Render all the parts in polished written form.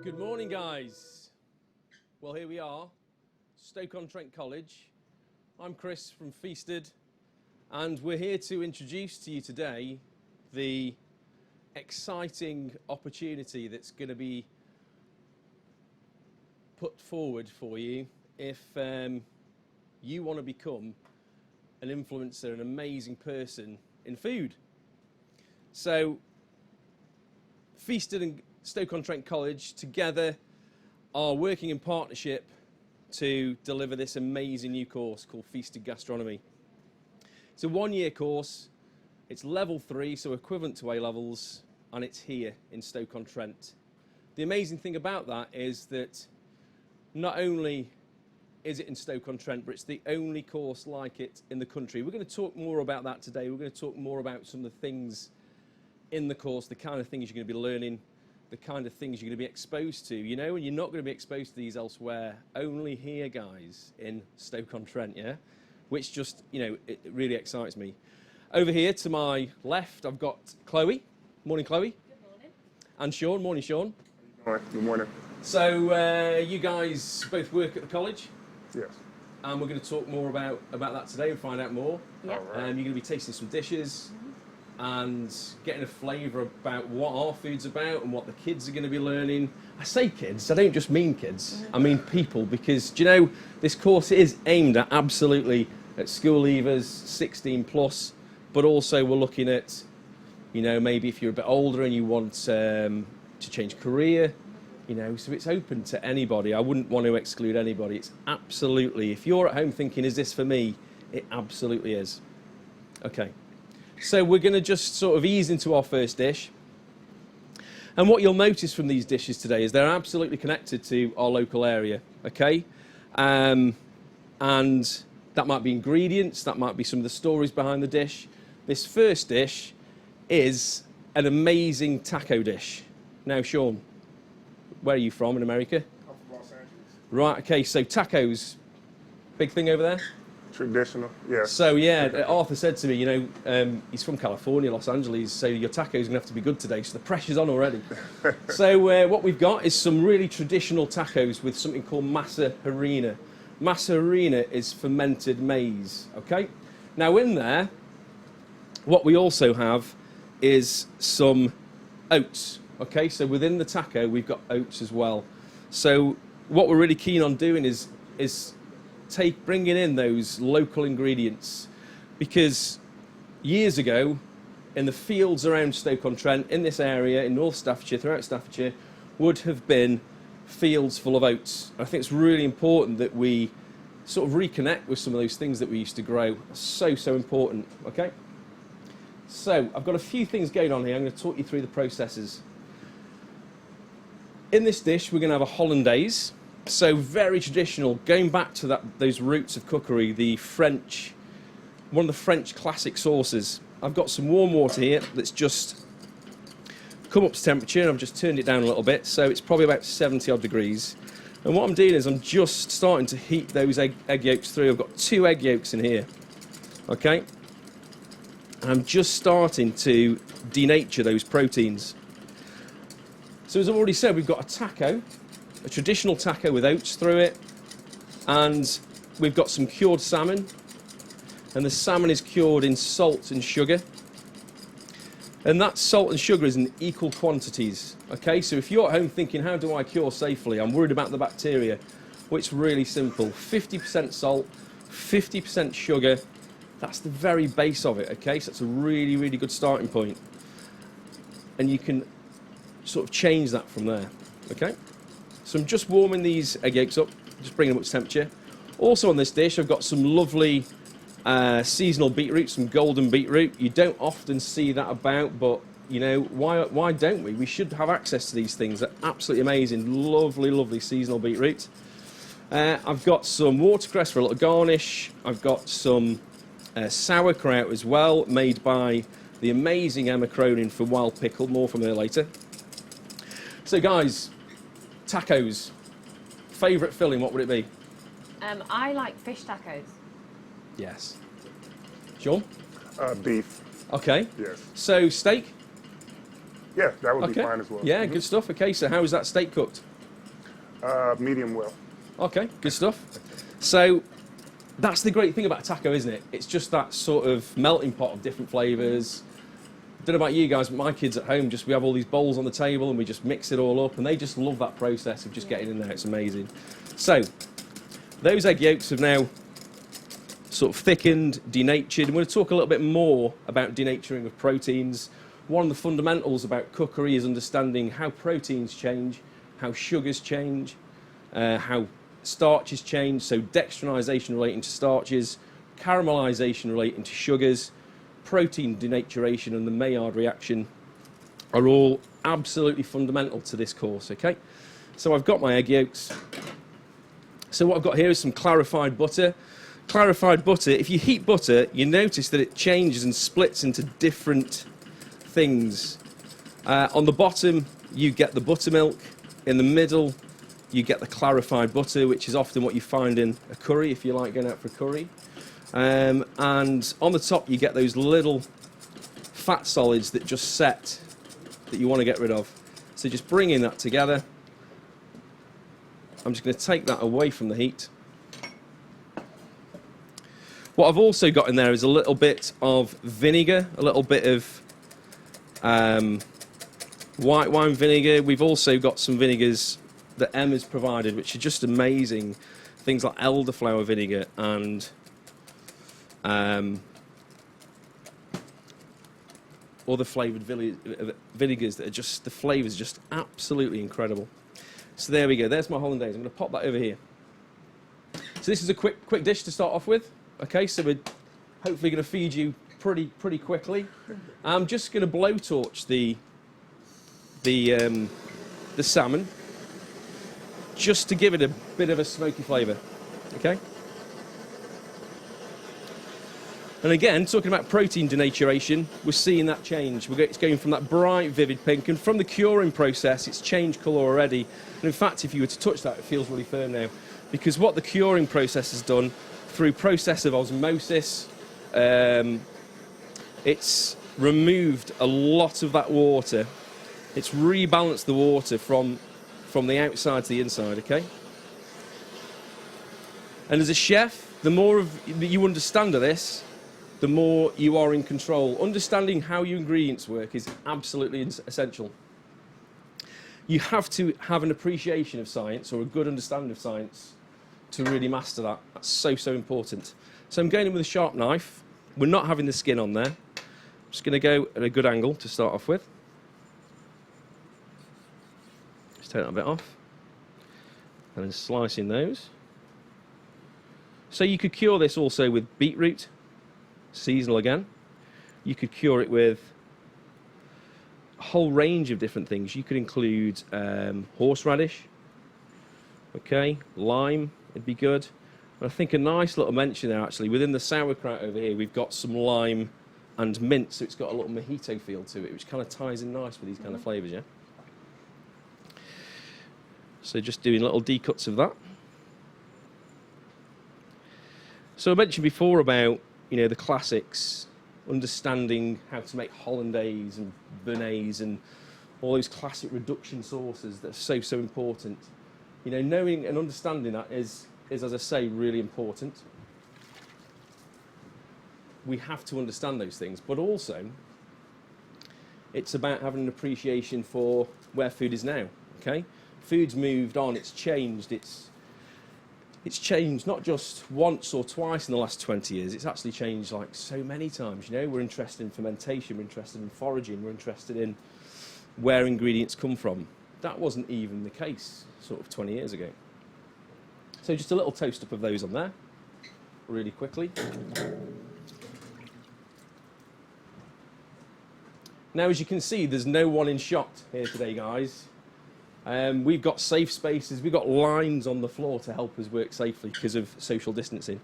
Good morning, guys. Well, here we are, Stoke-on-Trent College. I'm Chris from Feasted, and we're here to introduce to you today the exciting opportunity that's going to be put forward for you if you want to become an influencer, an amazing person in food. So, Feasted and Stoke-on-Trent College together are working in partnership to deliver this amazing new course called Feasted Gastronomy. It's a one-year course, it's level 3, so equivalent to A-levels, and it's here in Stoke-on-Trent. The amazing thing about that is that not only is it in Stoke-on-Trent, but it's the only course like it in the country. We're going to talk more about that today. We're going to talk more about some of the things in the course, the kind of things you're going to be learning, the kind of things you're going to be exposed to, you know, and you're not going to be exposed to these elsewhere, only here, guys, in Stoke-on-Trent, yeah? Which just, you know, it really excites me. Over here to my left, I've got Chloe. Morning, Chloe. Good morning. And Sean. Morning, Sean. Good morning. So, you guys both work at the college, Yes. and we're going to talk more about that today and find out more. Yeah. All right. You're going to be tasting some dishes and getting a flavour about what our food's about and what the kids are going to be learning. I say kids, I don't just mean kids, I mean people, because, do you know, this course is aimed at absolutely at school leavers, 16 plus, but also we're looking at, you know, maybe if you're a bit older and you want to change career, you know, so it's open to anybody. I wouldn't want to exclude anybody. It's absolutely, if you're at home thinking, is this for me? It absolutely is. Okay. So we're going to just sort of ease into our first dish. And what you'll notice from these dishes today is they're absolutely connected to our local area, okay? And that might be ingredients, that might be some of the stories behind the dish. This first dish is an amazing taco dish. Now, Sean, where are you from in America? I'm from Los Angeles. Right, okay, so tacos, big thing over there? Traditional, yes. So yeah, Arthur said to me, you know, he's from California, Los Angeles, so your tacos are gonna have to be good today. So the pressure's on already. So what we've got is some really traditional tacos with something called masa harina. Masa harina is fermented maize. Okay. Now in there, what we also have is some oats. Okay. So within the taco, we've got oats as well. So what we're really keen on doing is bringing in those local ingredients, because years ago in the fields around Stoke-on-Trent, in this area, in North Staffordshire, throughout Staffordshire, would have been fields full of oats. I think it's really important that we sort of reconnect with some of those things that we used to grow. So important, okay? So I've got a few things going on here. I'm going to talk you through the processes. In this dish, we're going to have a hollandaise. So very traditional, going back to those roots of cookery, the French, one of the French classic sauces. I've got some warm water here that's just come up to temperature, and I've just turned it down a little bit, so it's probably about 70 odd degrees. And what I'm doing is I'm just starting to heat those egg yolks through. I've got 2 egg yolks in here, okay? And I'm just starting to denature those proteins. So as I've already said, we've got a taco, a traditional taco with oats through it, and we've got some cured salmon, and the salmon is cured in salt and sugar, and that salt and sugar is in equal quantities. Okay, so if you're at home thinking, how do I cure safely, I'm worried about the bacteria, well, it's really simple. 50% salt, 50% sugar, that's the very base of it. Okay, so that's a really good starting point, and you can sort of change that from there. Okay. So I'm just warming these egg yolks up, just bringing them up to temperature. Also on this dish, I've got some lovely seasonal beetroot, some golden beetroot. You don't often see that about, but, you know, why don't we? We should have access to these things. They're absolutely amazing. Lovely seasonal beetroot. I've got some watercress for a little garnish. I've got some sauerkraut as well, made by the amazing Emma Cronin for Wild Pickle. More from her later. So, guys, tacos. Favourite filling, what would it be? I like fish tacos. Yes. Sean? Beef. Okay. Yes. So, steak? Yeah, that would be Okay. fine as well. Yeah, Mhm. good stuff. Okay, so how is that steak cooked? Medium well. Okay, good stuff. So that's the great thing about a taco, isn't it? It's just that sort of melting pot of different flavours. Don't know about you guys, but my kids at home, we have all these bowls on the table and we just mix it all up, and they just love that process of just getting in there. It's amazing. So those egg yolks have now sort of thickened, denatured. I'm going to talk a little bit more about denaturing of proteins. One of the fundamentals about cookery is understanding how proteins change, how sugars change, how starches change. So dextrinization relating to starches, caramelization relating to sugars, protein denaturation and the Maillard reaction are all absolutely fundamental to this course, okay? So I've got my egg yolks. So what I've got here is some clarified butter. Clarified butter, if you heat butter, you notice that it changes and splits into different things. On the bottom, you get the buttermilk. In the middle, you get the clarified butter, which is often what you find in a curry, if you like going out for a curry. And on the top, you get those little fat solids that just set, that you want to get rid of. So just bringing that together. I'm just going to take that away from the heat. What I've also got in there is a little bit of vinegar, a little bit of white wine vinegar. We've also got some vinegars that Emma's provided, which are just amazing. Things like elderflower vinegar and other flavoured vinegars that are just, the flavour's just absolutely incredible. So there we go, there's my hollandaise. I'm going to pop that over here. So this is a quick dish to start off with. Okay, so we're hopefully going to feed you pretty quickly. I'm just going to blowtorch the salmon, just to give it a bit of a smoky flavour. Okay. And again, talking about protein denaturation, we're seeing that change. It's going from that bright, vivid pink, and from the curing process, it's changed colour already. And in fact, if you were to touch that, it feels really firm now, because what the curing process has done through process of osmosis, it's removed a lot of that water. It's rebalanced the water from the outside to the inside, okay? And as a chef, the more you understand of this, the more you are in control. Understanding how your ingredients work is absolutely essential. You have to have an appreciation of science or a good understanding of science to really master that. That's so important. So I'm going in with a sharp knife. We're not having the skin on there. I'm just going to go at a good angle to start off with. Just take that a bit off. And then slicing those. So you could cure this also with beetroot, seasonal again. You could cure it with a whole range of different things. You could include horseradish, okay, lime, it'd be good. And I think a nice little mention there, actually, within the sauerkraut over here, we've got some lime and mint, so it's got a little mojito feel to it, which kind of ties in nice with these kind of flavours, yeah? So just doing little decuts of that. So I mentioned before about, you know, the classics, understanding how to make hollandaise and béarnaise and all those classic reduction sauces that are so important. You know, knowing and understanding that is, as I say, really important. We have to understand those things, but also it's about having an appreciation for where food is now, okay? Food's moved on, it's changed, it's changed not just once or twice in the last 20 years, it's actually changed like so many times, you know? We're interested in fermentation, we're interested in foraging, we're interested in where ingredients come from. That wasn't even the case sort of 20 years ago. So just a little toast up of those on there, really quickly. Now, as you can see, there's no one in shot here today, guys. We've got safe spaces, we've got lines on the floor to help us work safely because of social distancing.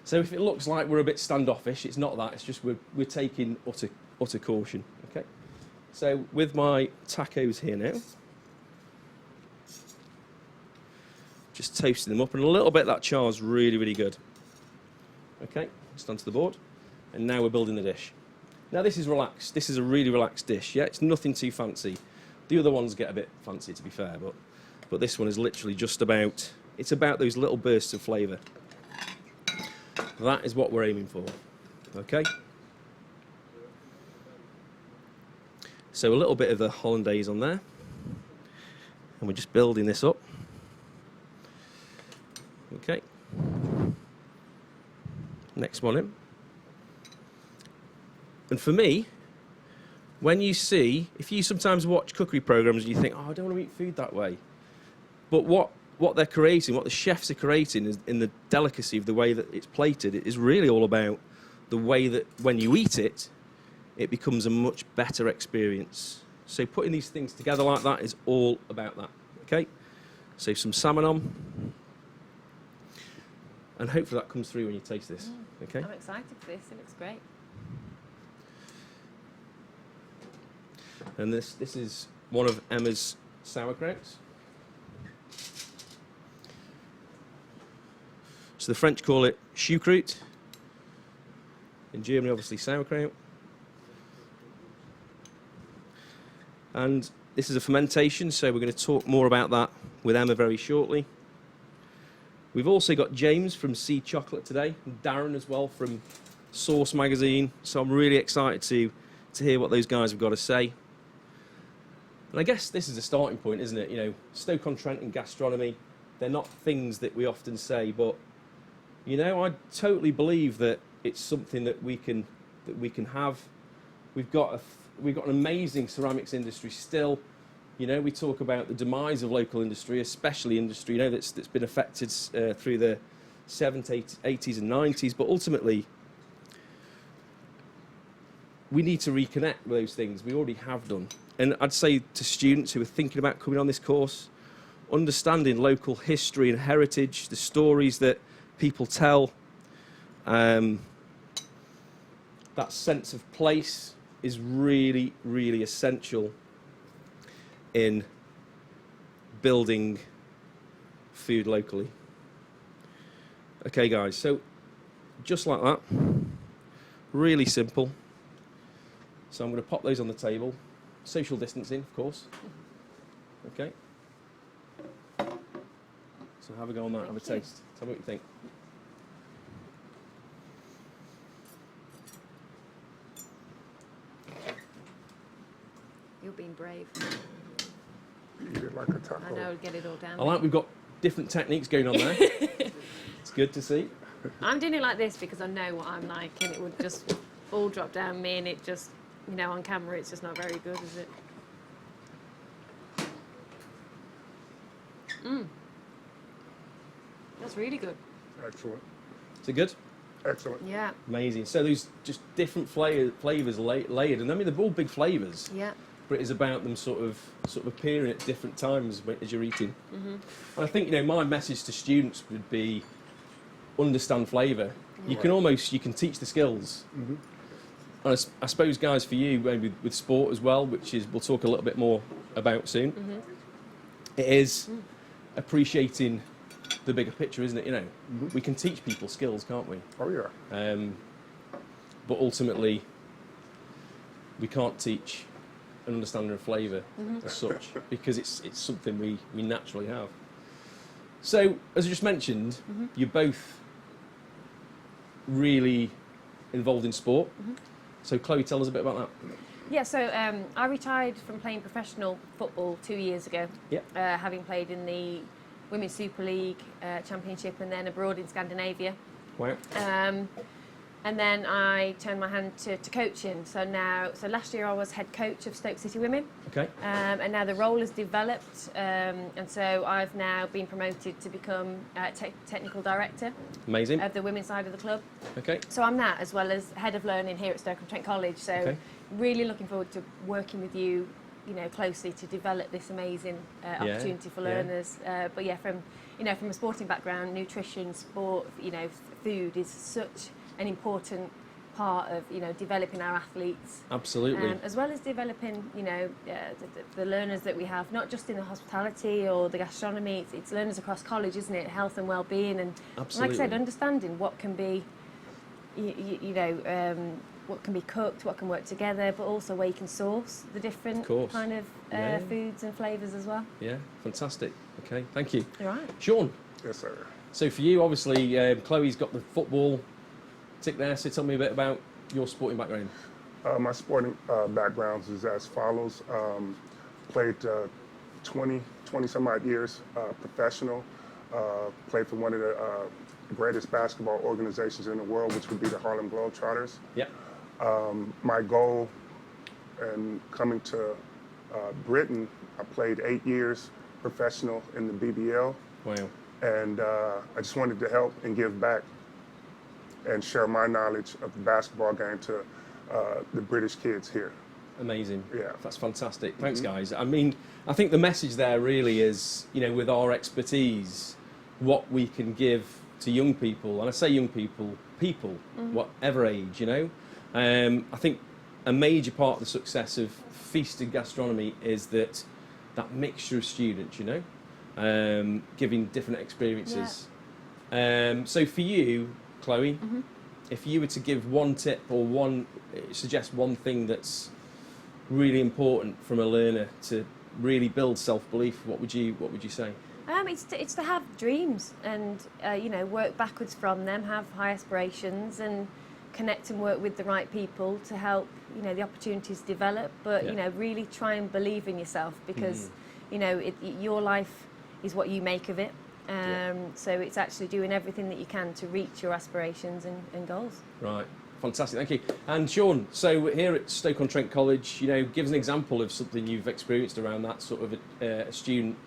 So if it looks like we're a bit standoffish, it's not that, it's just we're taking utter caution, okay? So with my tacos here now, just toasting them up, and a little bit of that char's really good. Okay, just onto the board, and now we're building the dish. Now this is relaxed, this is a really relaxed dish, yeah? It's nothing too fancy. The other ones get a bit fancy, to be fair, but but this one is literally just about, it's about those little bursts of flavour. That is what we're aiming for, okay? So a little bit of the hollandaise on there, and we're just building this up. Okay. Next one in. And for me, when you see, if you sometimes watch cookery programs and you think, oh, I don't want to eat food that way. But what they're creating, what the chefs are creating is in the delicacy of the way that it's plated, it is really all about the way that when you eat it, it becomes a much better experience. So putting these things together like that is all about that, okay? So some salmon on. And hopefully that comes through when you taste this, okay? I'm excited for this. It looks great. And this is one of Emma's sauerkrauts. So the French call it Choucroute. In Germany, obviously, sauerkraut. And this is a fermentation, so we're going to talk more about that with Emma very shortly. We've also got James from Seed Chocolate today, and Darren as well from Source Magazine. So I'm really excited to hear what those guys have got to say. And I guess this is a starting point, isn't it? You know, Stoke-on-Trent and gastronomy, they're not things that we often say, but you know, I totally believe that it's something that we can have. We've got an amazing ceramics industry still. You know, we talk about the demise of local industry, especially industry, you know, that's been affected through the 70s, 80s and 90s, but ultimately we need to reconnect with those things. We already have done. And I'd say to students who are thinking about coming on this course, understanding local history and heritage, the stories that people tell, that sense of place is really, really essential in building food locally. Okay, guys, so just like that, really simple. So I'm going to pop those on the table. Social distancing, of course. Okay. So have a go on that, have a taste. Tell me what you think. You're being brave. Eat it like a taco. I know, get it all down. I like we've got different techniques going on there. It's good to see. I'm doing it like this because I know what I'm like, and it would just all drop down me, and it just, you know, on camera, it's just not very good, is it? That's really good. Excellent. Is it good? Excellent. Yeah, Amazing. So there's just different flavours layered, and I mean they're all big flavours. yeah. But it is about them sort of appearing at different times as you're eating. And I think, you know, my message to students would be understand flavour. You can teach the skills. And I suppose, guys, for you, maybe with sport as well, which is we'll talk a little bit more about soon. It is appreciating the bigger picture, isn't it? You know, we can teach people skills, can't we? Oh, yeah. But ultimately, we can't teach an understanding of flavour as such, because it's something we naturally have. So, as I just mentioned, you're both really involved in sport. So, Chloe, tell us a bit about that. Yeah, so I retired from playing professional football 2 years ago, Yep. having played in the Women's Super League Championship and then abroad in Scandinavia. Wow. And then I turned my hand to coaching. So last year I was head coach of Stoke City Women. Okay. And now the role has developed. And so I've now been promoted to become technical director Amazing. of the women's side of the club. Okay. So I'm that, as well as head of learning here at Stoke-on-Trent College. So Okay. really looking forward to working with you, you know, closely to develop this amazing opportunity for learners. But yeah, from a sporting background, nutrition, sport, you know, food is such an important part of, you know, developing our athletes. Absolutely. As well as developing, you know, the learners that we have, not just in the hospitality or the gastronomy, it's learners across college, isn't it? Health and well-being, and Absolutely. like I said, understanding what can be, what can be cooked, what can work together, but also where you can source the different course. kind of Yeah. foods and flavours as well. Yeah, fantastic. Okay, thank you. All right. Sean, Yes, sir. so for you, obviously, Chloe's got the football tick there, so tell me a bit about your sporting background. My sporting background is as follows. Played 20 some odd years professional. Played for one of the greatest basketball organizations in the world, which would be the Harlem Globetrotters. Yeah. My goal in coming to Britain, I played 8 years professional in the BBL, Wow. and I just wanted to help and give back and share my knowledge of the basketball game to the British kids here. Amazing. Yeah. That's fantastic. Thanks, guys. I mean, I think the message there really is, you know, with our expertise, what we can give to young people, and I say young people, whatever age, you know. I think a major part of the success of Feasted Gastronomy is that mixture of students, you know, giving different experiences. So for you, Chloe, if you were to give one tip or suggest one thing that's really important from a learner to really build self-belief, what would you say? It's to have dreams and you know, work backwards from them, have high aspirations, and connect and work with the right people to help, you know, the opportunities develop. But you know, really try and believe in yourself, because you know, your life is what you make of it. So it's actually doing everything that you can to reach your aspirations and goals. Right. Fantastic, thank you. And Sean, so here at Stoke-on-Trent College, you know, give us an example of something you've experienced around that sort of a student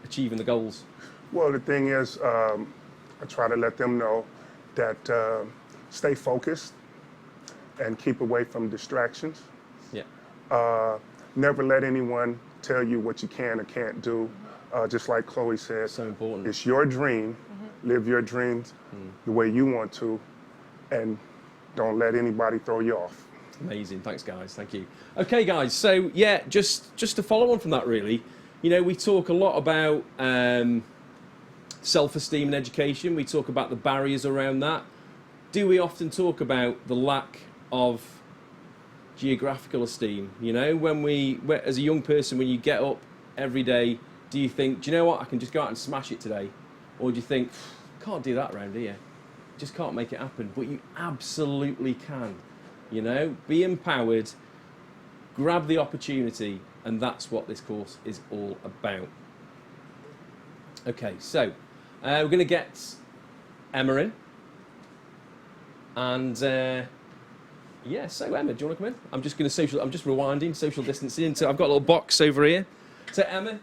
achieving the goals. Well, the thing is, I try to let them know that stay focused and keep away from distractions. Yeah. Never let anyone tell you what you can or can't do. Just like Chloe said, So important. it's your dream. Live your dreams the way you want to, and don't let anybody throw you off. Amazing, thanks guys, thank you. Okay guys, so yeah, just to follow on from that really, you know, we talk a lot about self-esteem in education, we talk about the barriers around that. Do we often talk about the lack of geographical esteem? You know, as a young person, when you get up every day, do you think, do you know what, I can just go out and smash it today? Or do you think, can't do that around here? Just can't make it happen? But you absolutely can. You know, be empowered, grab the opportunity, and that's what this course is all about. Okay, so we're going to get Emma in. And yeah, so Emma, do you want to come in? I'm just rewinding, social distancing. So I've got a little box over here. So Emma.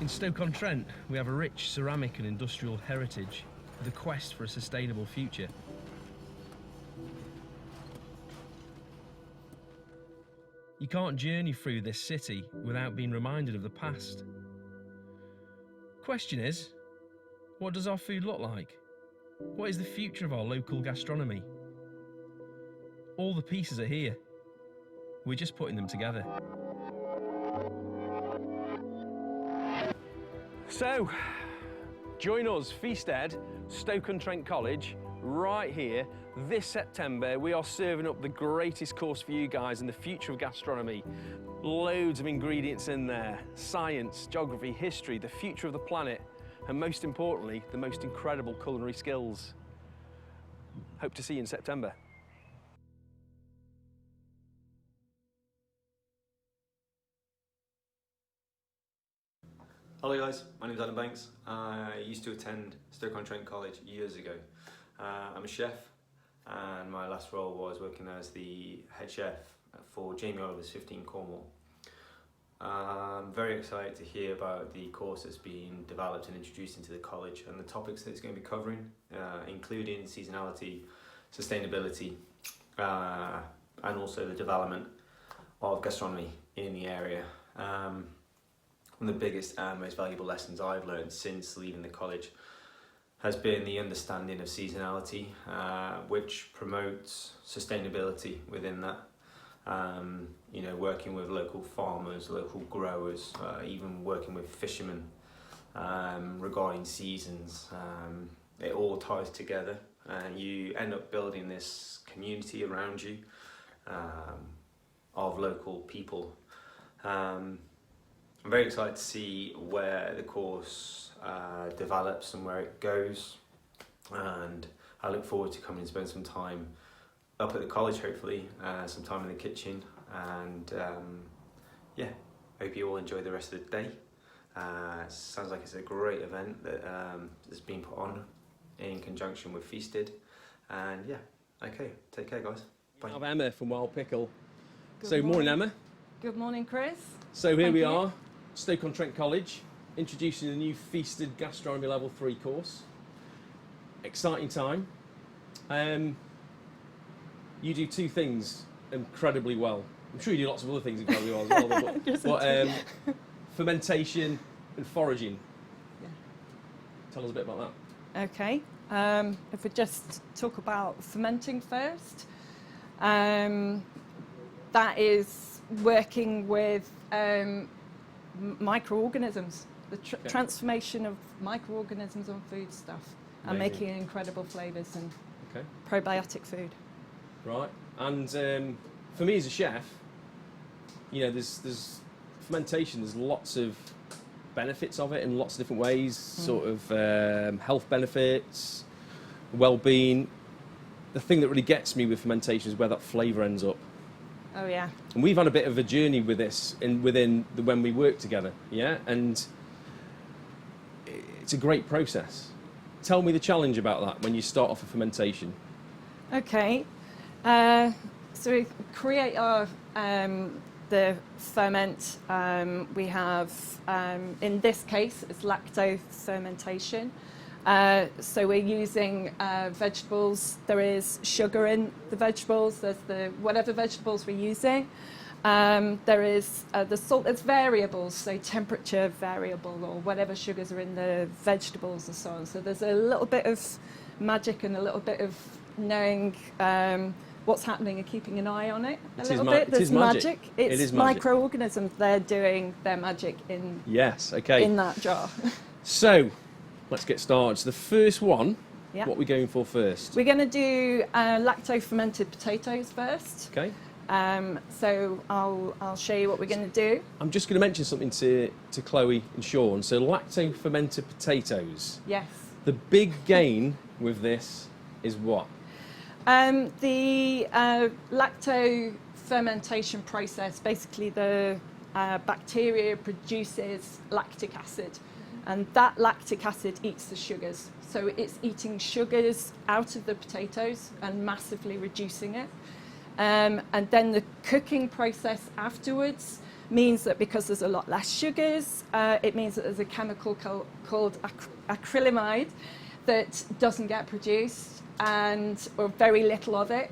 In Stoke-on-Trent, we have a rich ceramic and industrial heritage with a quest for a sustainable future. You can't journey through this city without being reminded of the past. Question is, what does our food look like? What is the future of our local gastronomy? All the pieces are here. We're just putting them together. So, join us, Feasted, Stoke-on-Trent College, right here. This September, we are serving up the greatest course for you guys in the future of gastronomy. Loads of ingredients in there. Science, geography, history, the future of the planet, and most importantly, the most incredible culinary skills. Hope to see you in September. Hello guys, my name's Adam Banks. I used to attend Stoke-on-Trent College years ago. I'm a chef, and my last role was working as the head chef for Jamie Oliver's 15 Cornwall. I'm very excited to hear about the course that's being developed and introduced into the college and the topics that it's going to be covering, including seasonality, sustainability, and also the development of gastronomy in the area. One of the biggest and most valuable lessons I've learned since leaving the college has been the understanding of seasonality, which promotes sustainability within that. You know, working with local farmers, local growers, even working with fishermen regarding seasons. It all ties together, and you end up building this community around you of local people. I'm very excited to see where the course develops and where it goes, and I look forward to coming and spend some time up at the college, hopefully, some time in the kitchen, and yeah, hope you all enjoy the rest of the day. Sounds like it's a great event that has been put on in conjunction with Feasted, and yeah, okay, take care guys. Bye. I have Emma from Wild Pickle. Good Morning Emma. Good morning, Chris. So here Thank we you. are, Stoke-on-Trent College, introducing the new Feasted Gastronomy Level 3 course. Exciting time. You do two things incredibly well. I'm sure you do lots of other things incredibly well as well, but fermentation and foraging. Yeah. Tell us a bit about that. Okay. If we just talk about fermenting first, that is working with microorganisms, the transformation of microorganisms on food stuff, and Amazing. making incredible flavours and Okay. probiotic food. Right. And for me as a chef, you know, there's fermentation. There's lots of benefits of it in lots of different ways. Sort of health benefits, well-being. The thing that really gets me with fermentation is where that flavour ends up. Oh yeah. And we've had a bit of a journey with this when we work together, yeah? And it's a great process. Tell me the challenge about that when you start off a fermentation. Okay. So we create our the ferment. We have, in this case, it's lacto fermentation. So we're using vegetables. There is sugar in the vegetables. There's whatever vegetables we're using. There is the salt. It's variables, so temperature variable or whatever sugars are in the vegetables and so on. So there's a little bit of magic and a little bit of knowing what's happening and keeping an eye on it a little bit. There's magic. It's microorganisms. They're doing their magic in that jar. So let's get started. So the first one, Yeah. what are we going for first? We're going to do lacto fermented potatoes first. Okay. So I'll show you what we're going to do. I'm just going to mention something to Chloe and Sean. So lacto fermented potatoes. Yes. The big gain with this is what? The lacto fermentation process, basically the bacteria produces lactic acid, and that lactic acid eats the sugars. So it's eating sugars out of the potatoes and massively reducing it. And then the cooking process afterwards means that because there's a lot less sugars, it means that there's a chemical called acrylamide that doesn't get produced, or very little of it,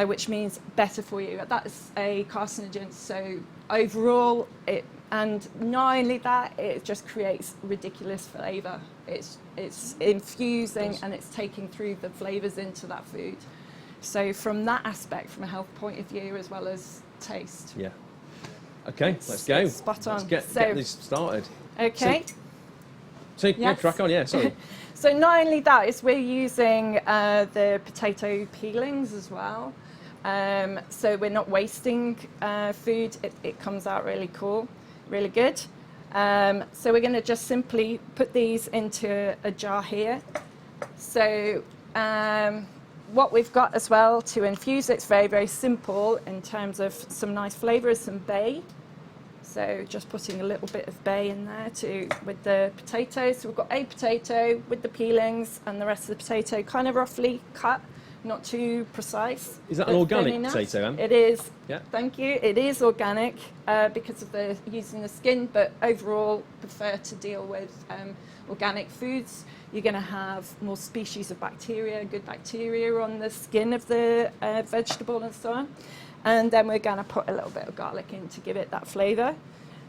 which means better for you. That's a carcinogen. So overall, and not only that, it just creates ridiculous flavour. It's infusing and it's taking through the flavours into that food. So from that aspect, from a health point of view as well as taste. Yeah. Okay, let's go. It's spot on. Let's get this started. Okay. So yeah, Yes. crack on, yeah, sorry. So not only that, is we're using the potato peelings as well. So we're not wasting food. It comes out really cool, really good. So we're going to just simply put these into a jar here. So what we've got as well to infuse, it's very, very simple in terms of some nice flavours, some bay. So just putting a little bit of bay in there with the potatoes. So we've got a potato with the peelings and the rest of the potato kind of roughly cut, not too precise. Is that an but organic thin enough. potato, Em? It is. Yeah. Thank you. It is organic because of the using the skin, but overall prefer to deal with organic foods. You're going to have more species of bacteria, good bacteria on the skin of the vegetable and so on. And then we're going to put a little bit of garlic in to give it that flavour.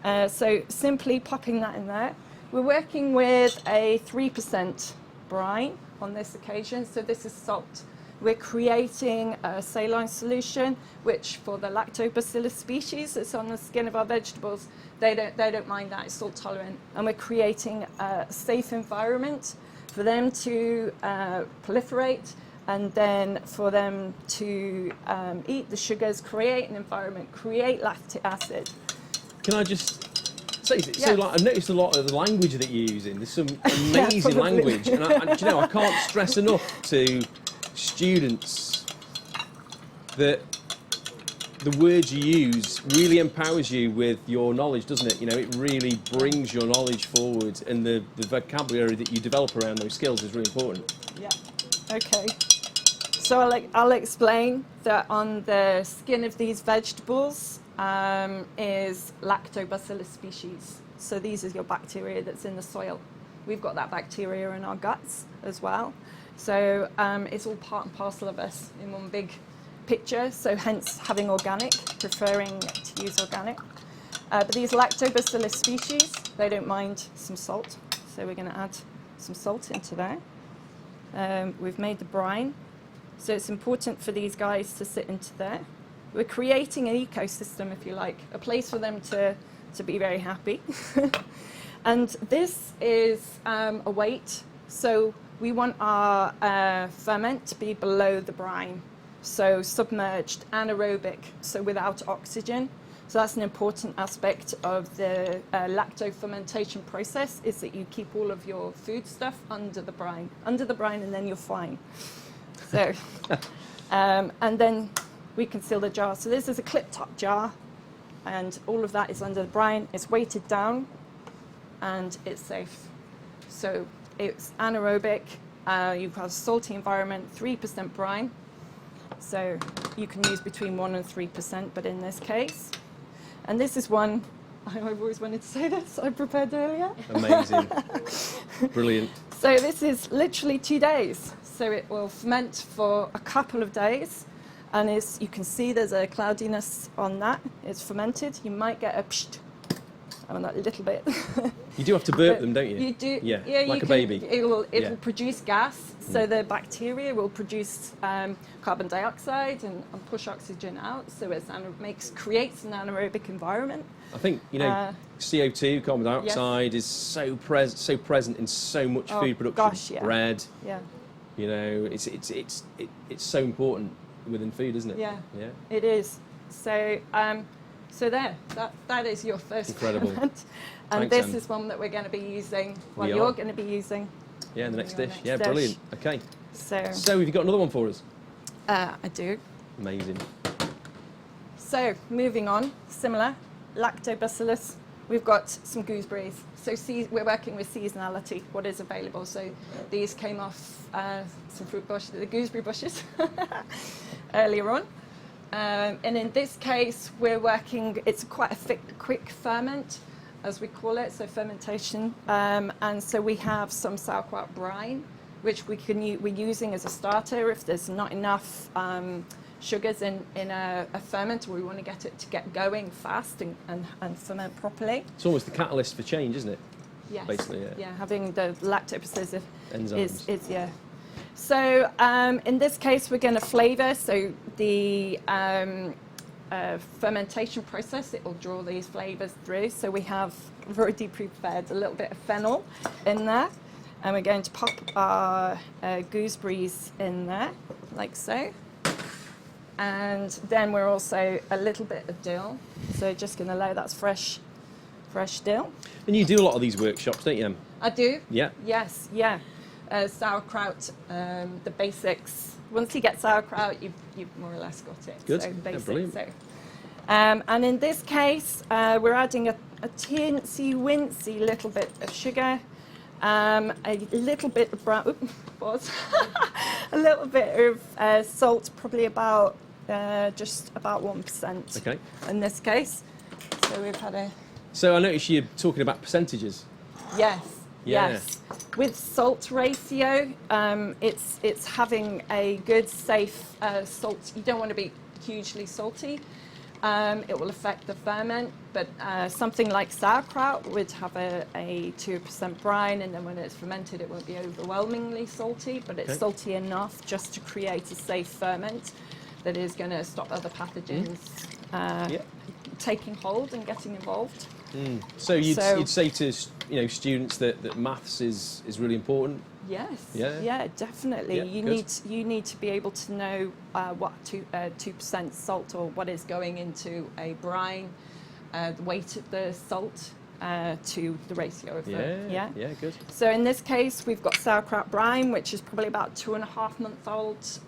So simply popping that in there. We're working with a 3% brine on this occasion. So this is salt. we're creating a saline solution, which for the lactobacillus species that's on the skin of our vegetables, they don't mind that, it's salt tolerant. And we're creating a safe environment for them to proliferate, and then for them to eat the sugars, create an environment, create lactic acid. Can I just say, Yes. so like, I've noticed a lot of the language that you're using. There's some amazing probably. language, and do you know, I can't stress enough to students that the words you use really empowers you with your knowledge, doesn't it? You know, it really brings your knowledge forward, and the vocabulary that you develop around those skills is really important. Yeah. Okay. So I'll explain that on the skin of these vegetables is lactobacillus species. So these are your bacteria that's in the soil. We've got that bacteria in our guts as well. So it's all part and parcel of us in one big picture. So hence having organic, preferring to use organic. But these lactobacillus species, they don't mind some salt. So we're going to add some salt into there. We've made the brine. So it's important for these guys to sit into there. We're creating an ecosystem, if you like, a place for them to be very happy. And this is a weight. So we want our ferment to be below the brine. So submerged, anaerobic, so without oxygen. So that's an important aspect of the lacto-fermentation process, is that you keep all of your food stuff under the brine, and then you're fine. So, and then we can seal the jar. So this is a clip-top jar, and all of that is under the brine. It's weighted down, and it's safe. So it's anaerobic. You've got a salty environment, 3% brine. So you can use between 1% and 3%, but in this case. And this is one, I've always wanted to say this, I prepared earlier. Amazing. Brilliant. So this is literally 2 days. So it will ferment for a couple of days. And you can see there's a cloudiness on that. It's fermented. You might get a psht on that little bit. You do have to burp them, don't you? You do. Yeah, Yeah, like you a baby. It'll Yeah. produce gas. So the bacteria will produce carbon dioxide and push oxygen out. So it creates an anaerobic environment. I think, you know, CO2, carbon dioxide, is so present in so much food production. Gosh, yeah. Bread, Yeah. you know, it's so important within food, isn't it? Yeah. Yeah. It is. So that is your first Incredible. ferment. And Thanks, this Anne. is one that we're going to be using, We you're are. going to be using. Yeah, the next Your dish. next Yeah, dish. brilliant. Okay. So So have you got another one for us? I do. Amazing. So moving on, similar, lactobacillus. We've got some gooseberries. So we're working with seasonality, what is available. So these came off some fruit bushes, the gooseberry bushes, earlier on. And in this case, we're working, it's quite a quick ferment, as we call it, so fermentation. And so we have some sauerkraut brine, which we're using as a starter if there's not enough sugars in a ferment, or we want to get it to get going fast and ferment properly. It's almost the catalyst for change, isn't it? Yes. Basically, yeah. Yeah, having the lactobacillus Enzymes. is yeah. So in this case, we're going to flavour. So the fermentation process, it will draw these flavours through. So we have already prepared a little bit of fennel in there, and we're going to pop our gooseberries in there, like so. And then we're also a little bit of dill. So just going to allow that's fresh dill. And you do a lot of these workshops, don't you, Em? I do. Yeah. Yes, yeah. Sauerkraut, the basics. Once you get sauerkraut, you've more or less got it. Good. So Yeah, basics. brilliant. So, and in this case, we're adding a teensy-wincy little bit of sugar, a little bit of brown, a little bit of salt, probably about just about 1%. Okay. In this case, so we've had a. So I noticed you're talking about percentages. Yes. Yeah. Yes. With salt ratio, it's having a good, safe salt. You don't want to be hugely salty, it will affect the ferment, but something like sauerkraut would have a 2% brine, and then when it's fermented, it won't be overwhelmingly salty, but it's salty enough just to create a safe ferment that is going to stop other pathogens taking hold and getting involved. So you'd say to students that maths is really important. Yes. Yeah. Definitely. Yeah, you need to be able to know what 2% salt, or what is going into a brine, the weight of the salt to the ratio of Yeah, good. So in this case, we've got sauerkraut brine, which is probably about 2.5-month-old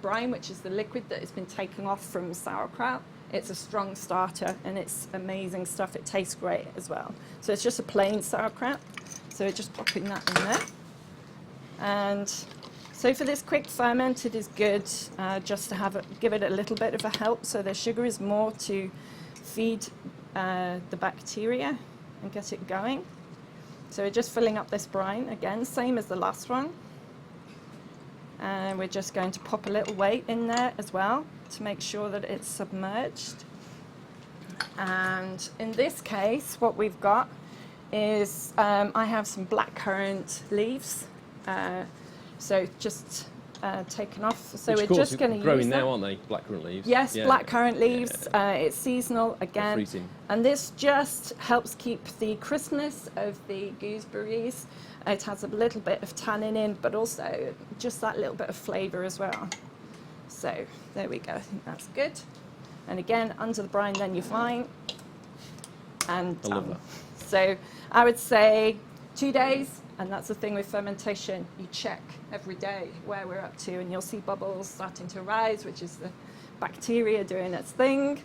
brine, which is the liquid that has been taken off from sauerkraut. It's a strong starter, and it's amazing stuff. It tastes great as well. So it's just a plain sauerkraut. So we're just popping that in there. And so for this quick ferment, it is good just to give it a little bit of a help. So the sugar is more to feed the bacteria and get it going. So we're just filling up this brine again, same as the last one. And we're just going to pop a little weight in there as well to make sure that it's submerged. And in this case, what we've got is I have some blackcurrant leaves. So just taken off. So Which we're just going to use growing that. now, aren't they? Blackcurrant leaves. Yes, Yeah. blackcurrant leaves. It's seasonal again. Freezing. And this just helps keep the crispness of the gooseberries. It has a little bit of tannin in, but also just that little bit of flavour as well. So there we go. I think that's good. And again, under the brine, then you're fine. And I love that. So I would say 2 days. And that's the thing with fermentation. You check every day where we're up to, and you'll see bubbles starting to rise, which is the bacteria doing its thing.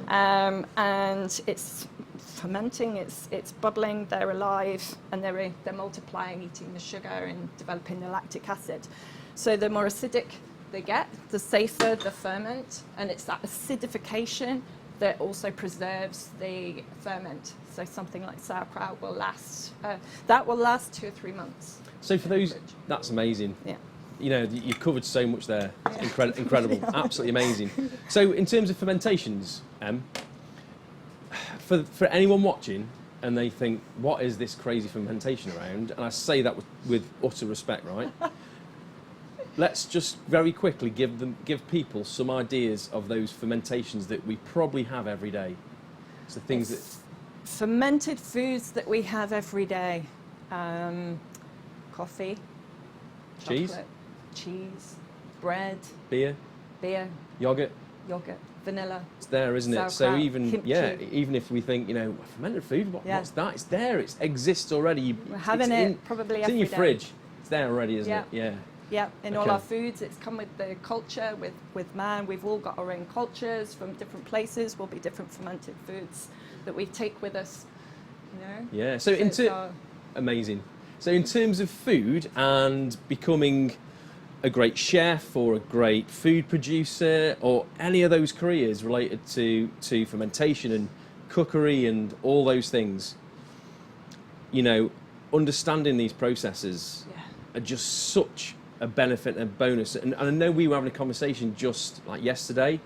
And it's fermenting, it's bubbling, they're alive, and they're multiplying, eating the sugar and developing the lactic acid. So the more acidic they get, the safer the ferment, and it's that acidification that also preserves the ferment. So something like sauerkraut will last, 2 or 3 months. So for those, that's amazing. Yeah. You've covered so much there. It's incredible, absolutely amazing. So in terms of fermentations, for anyone watching and they think, what is this crazy fermentation around? And I say that with utter respect, right? Let's just very quickly give people some ideas of those fermentations that we probably have every day. So things that fermented foods that we have every day: coffee, Cheese? chocolate, cheese, bread, beer, yogurt. vanilla. It's there, isn't it? So Sauerkraut, even kimchi. even if we think fermented food, Yeah. what's that? It's there. It exists already. We're having it probably It's in every your day. fridge. It's there already, isn't Yeah. it? Yeah. Yeah, in all Okay. our foods, it's come with the culture, with man. We've all got our own cultures from different places. Will be different fermented foods that we take with us. Yeah. So it's our- amazing. So in terms of food and becoming a great chef or a great food producer or any of those careers related to fermentation and cookery and all those things, understanding these processes are just such a benefit and a bonus. And I know we were having a conversation just like yesterday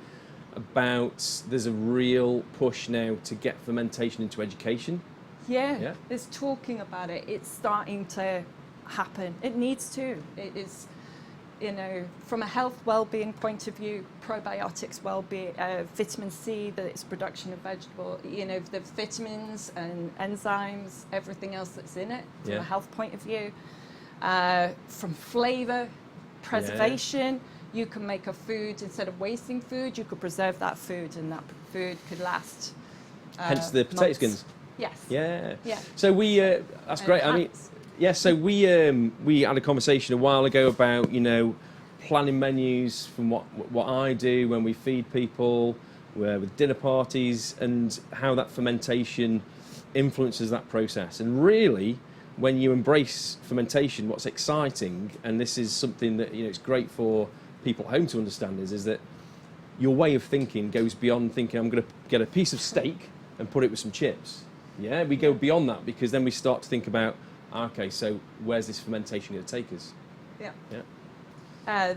about there's a real push now to get fermentation into education. Yeah, there's talking about it. It's starting to happen. It needs to. It is, from a health well-being point of view, probiotics well-being, vitamin C, that it's production of vegetable, the vitamins and enzymes, everything else that's in it from a health point of view. From flavour, preservation, you can make a food, instead of wasting food, you could preserve that food, and that food could last. Hence the potato months. skins. Yes. Yeah. Yeah. So that's great. I mean, hats. yeah. So we had a conversation a while ago about planning menus from what I do when we feed people, with dinner parties, and how that fermentation influences that process. And really, when you embrace fermentation, what's exciting, and this is something that it's great for people at home to understand, is that your way of thinking goes beyond thinking I'm going to get a piece of steak and put it with some chips. Yeah, we go beyond that, because then we start to think about, okay, so where's this fermentation going to take us? Yeah. Yeah.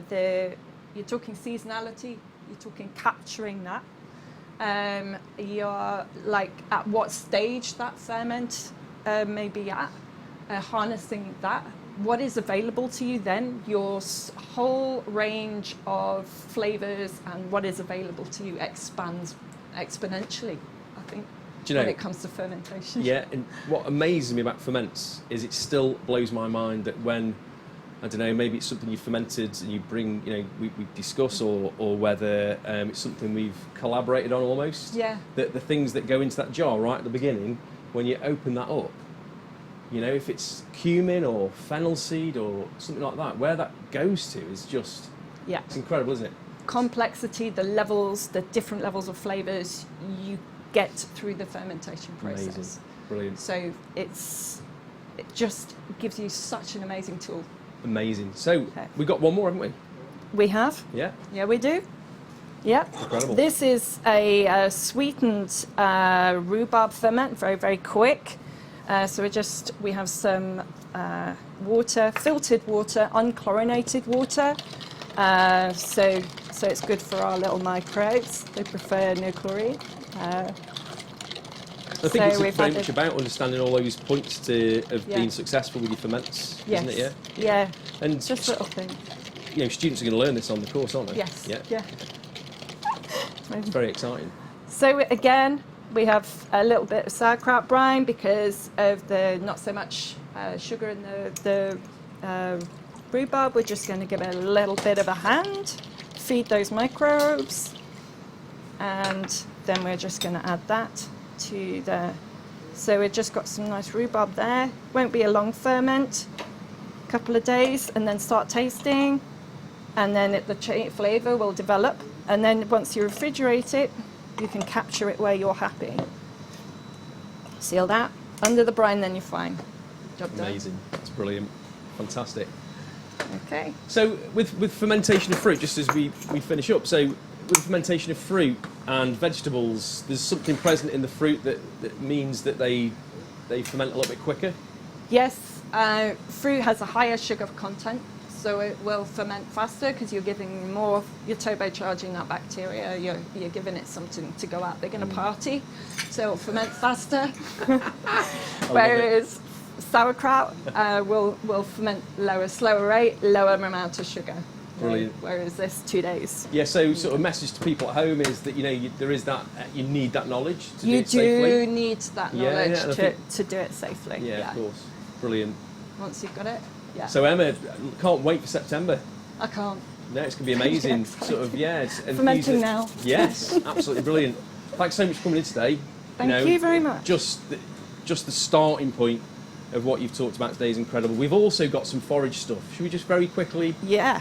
You're talking seasonality. You're talking capturing that. you're like at what stage that ferment may be at, harnessing that. What is available to you then, your whole range of flavors and what is available to you expands exponentially, I think, Do you know, when it comes to fermentation. Yeah, and what amazes me about ferments is it still blows my mind that when, I don't know, maybe it's something you fermented and you bring, you know, we discuss, or whether it's something we've collaborated on almost. Yeah. The things that go into that jar right at the beginning, when you open that up, you know, if it's cumin or fennel seed or something like that, where that goes to is just, Yeah. it's incredible, isn't it? Complexity, the levels, the different levels of flavors you get through the fermentation process. Amazing. Brilliant. So it just gives you such an amazing tool. Amazing. So Okay. we've got one more, haven't we? We have? Yeah. Yeah, we do. Yeah. Incredible. This is a sweetened rhubarb ferment, very, very quick. So we have some water, filtered water, unchlorinated water. So it's good for our little microbes. They prefer no chlorine. I think it's we've very had much about understanding all those points of Yeah. being successful with your ferments, Yes. isn't it? Yeah. Yeah. And Just little things. you know, students are going to learn this on the course, aren't they? Yes. Yeah. Yeah. It's very exciting. So again, we have a little bit of sauerkraut brine because of the not so much sugar in the rhubarb. We're just going to give it a little bit of a hand, feed those microbes, and then we're just going to add that to the. So we've just got some nice rhubarb there. Won't be a long ferment, a couple of days, and then start tasting, and then the flavour will develop. And then once you refrigerate it, you can capture it where you're happy. Seal that under the brine, then you're fine. Job done. Amazing. It's brilliant. Fantastic. Okay. So with fermentation of fruit, just as we finish up, so with fermentation of fruit and vegetables, there's something present in the fruit that means that they ferment a little bit quicker. Yes, fruit has a higher sugar content, so it will ferment faster because you're giving more, you're turbocharging that bacteria, you're giving it something to go out. They're going to party, so it'll ferment faster. Whereas sauerkraut will ferment slower rate, lower amount of sugar. Brilliant. Whereas this 2 days. Yeah, so sort of message to people at home is that, you know, there is that, you need that knowledge to do You it safely. do need that Yeah, knowledge yeah, and I think- to do it safely. Yeah, of course. Brilliant. Once you've got it, yeah. So Emma, can't wait for September. I can't. No, it's going to be amazing. Yes. Sort of, yeah. It's Fermenting now. Yes, absolutely brilliant. Thanks so much for coming in today. Thank you very much. Just the starting point of what you've talked about today is incredible. We've also got some forage stuff. Should we just very quickly? Yeah.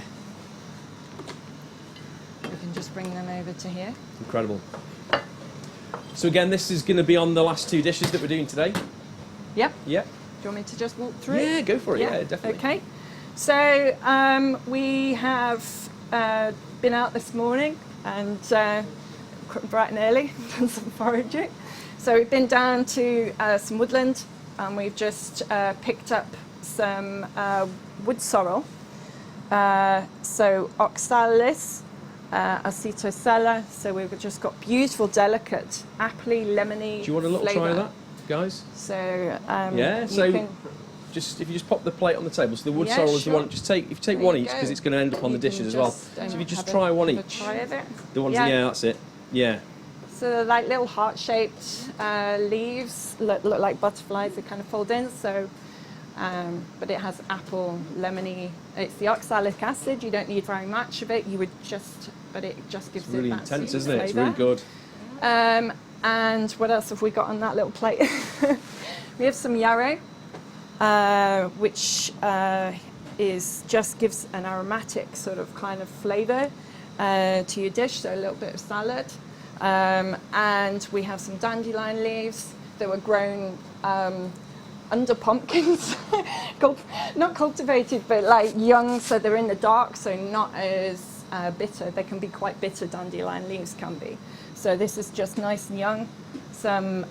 We can just bring them over to here. Incredible. So again, this is going to be on the last two dishes that we're doing today. Yep. Yeah. Do you want me to just walk through? Yeah, go for it. Yeah, definitely. Okay. So we have been out this morning and bright and early, done some foraging. So we've been down to some woodland and we've just picked up some wood sorrel. So oxalis, acetosella. So we've just got beautiful, delicate, appley, lemony. Do you want a little try flavour. of that, guys? So Yeah. you So can- if you just pop the plate on the table. So the wood Yeah, sorrel is the sure. one. If you take There one you each, go. because it's going to end up on the You can dishes as well. just, So if you just have try one have each. A try of it. The ones. Yeah, that's it. Yeah. So they're like little heart-shaped leaves, look like butterflies. They kind of fold in. So, but it has apple, lemony. It's the oxalic acid. You don't need very much of it. You would but it just gives It's really it that intense, sweet isn't it? It's really flavour. good. And what else have we got on that little plate? We have some yarrow, which gives an aromatic sort of kind of flavour to your dish. So a little bit of salad. And we have some dandelion leaves that were grown under pumpkins, not cultivated, but like young, so they're in the dark, so not as bitter. They can be quite bitter, dandelion leaves can be. So this is just nice and young. Some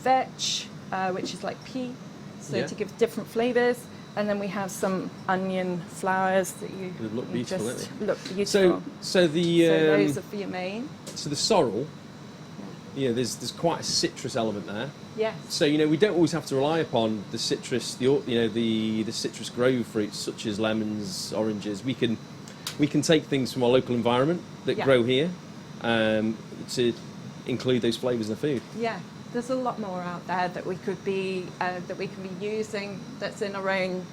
vetch, which is like pea, so Yeah. to give different flavours. And then we have some onion flowers that you They look you beautiful, just don't look So beautiful. so the So those are for your main. so the sorrel, there's quite a citrus element there. Yes. So we don't always have to rely upon the citrus, the citrus grove fruits such as lemons, oranges. We can take things from our local environment that grow here to include those flavours in the food. Yeah, there's a lot more out there that we can be using that's in our own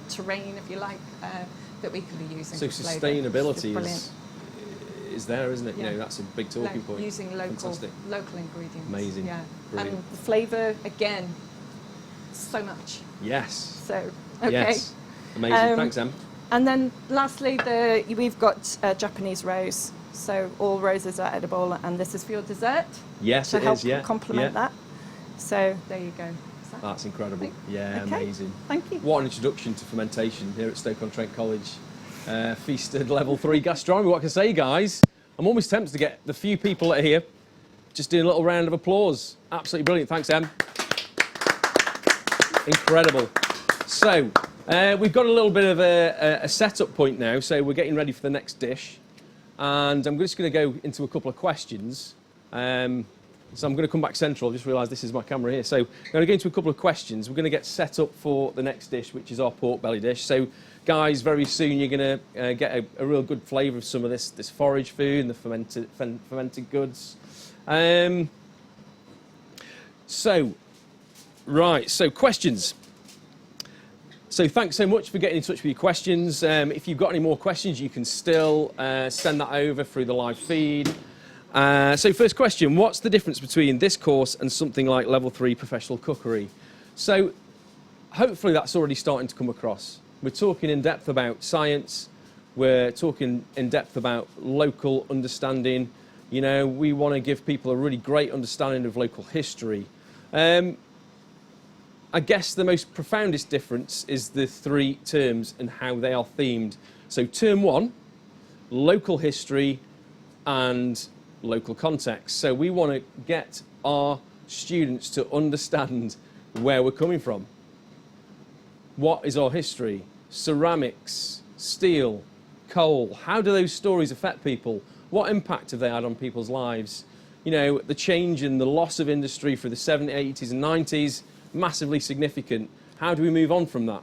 terrain, if you like, that we can be using. So for flavour. sustainability Brilliant. is there, isn't it? Yeah. That's a big talking point. Using Fantastic. local ingredients. Amazing. Yeah. Brilliant. And the flavour again, so much. Yes. So okay. Yes. Amazing. Thanks, Em. And then lastly, we've got Japanese rose. So all roses are edible, and this is for your dessert. Yes, to it help is. Yeah. complement that. So there you go. That's incredible. Yeah, Okay. amazing. Thank you. What an introduction to fermentation here at Stoke-on-Trent College. Feasted level 3 gastronomy. What can I say, guys? I'm almost tempted to get the few people that are here just do a little round of applause. Absolutely brilliant. Thanks, Em. Incredible. So, we've got a little bit of a setup point now, so we're getting ready for the next dish. And I'm just going to go into a couple of questions. So I'm going to come back central. I've just realised this is my camera here. So I'm going to go into a couple of questions. We're going to get set up for the next dish, which is our pork belly dish. So, guys, very soon you're going to get a real good flavour of some of this forage food and the fermented goods. So questions. So thanks so much for getting in touch with your questions. If you've got any more questions, you can still send that over through the live feed. So first question, what's the difference between this course and something like Level 3 Professional Cookery? So hopefully that's already starting to come across. We're talking in depth about science. We're talking in depth about local understanding. We want to give people a really great understanding of local history. I guess the most profoundest difference is the 3 terms and how they are themed. So term 1, local history and local context. So we want to get our students to understand where we're coming from. What is our history? Ceramics, steel, coal. How do those stories affect people? What impact have they had on people's lives? The change and the loss of industry through the 70s, 80s and 90s, massively significant. How do we move on from that?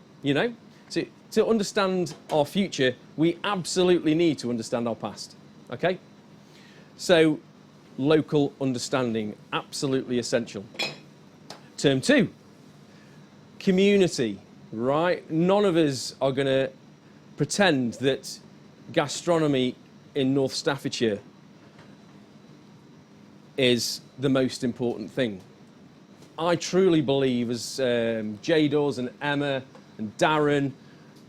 To understand our future, we absolutely need to understand our past. Okay? So, local understanding, absolutely essential. Term 2, community, right? None of us are going to pretend that gastronomy in North Staffordshire is the most important thing. I truly believe, as Jay does, and Emma and Darren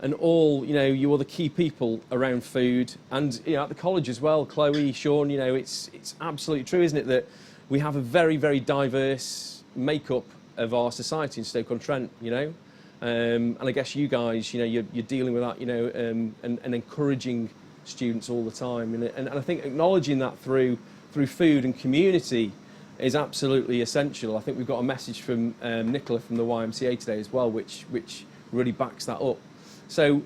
and all, you are the key people around food, and at the college as well, Chloe, Sean, it's absolutely true, isn't it, that we have a very, very diverse makeup of our society in Stoke-on-Trent, and I guess you guys, you're dealing with that, and encouraging students all the time, and I think acknowledging that through food and community is absolutely essential. I think we've got a message from Nicola from the YMCA today as well, which really backs that up. So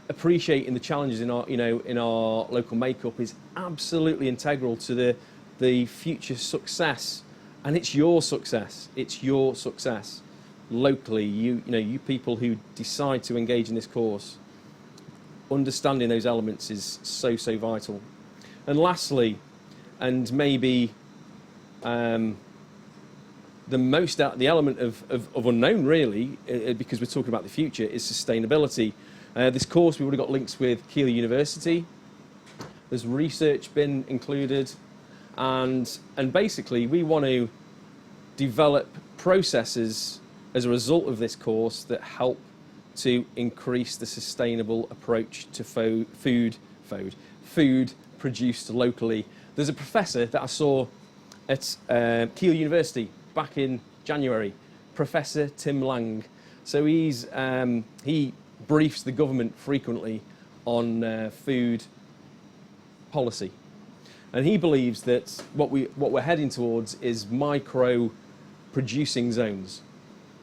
appreciating the challenges in our local makeup is absolutely integral to the future success, and it's your success. It's your success locally. You people who decide to engage in this course, understanding those elements is so vital. And lastly, and maybe the element of unknown really, because we're talking about the future, is sustainability. This course, we've already got links with Keele University. There's research been included, and basically we want to develop processes as a result of this course that help to increase the sustainable approach to food produced locally. There's a professor that I saw at Keele University back in January, Professor Tim Lang. So he briefs the government frequently on food policy, and he believes that what we're heading towards is micro producing zones.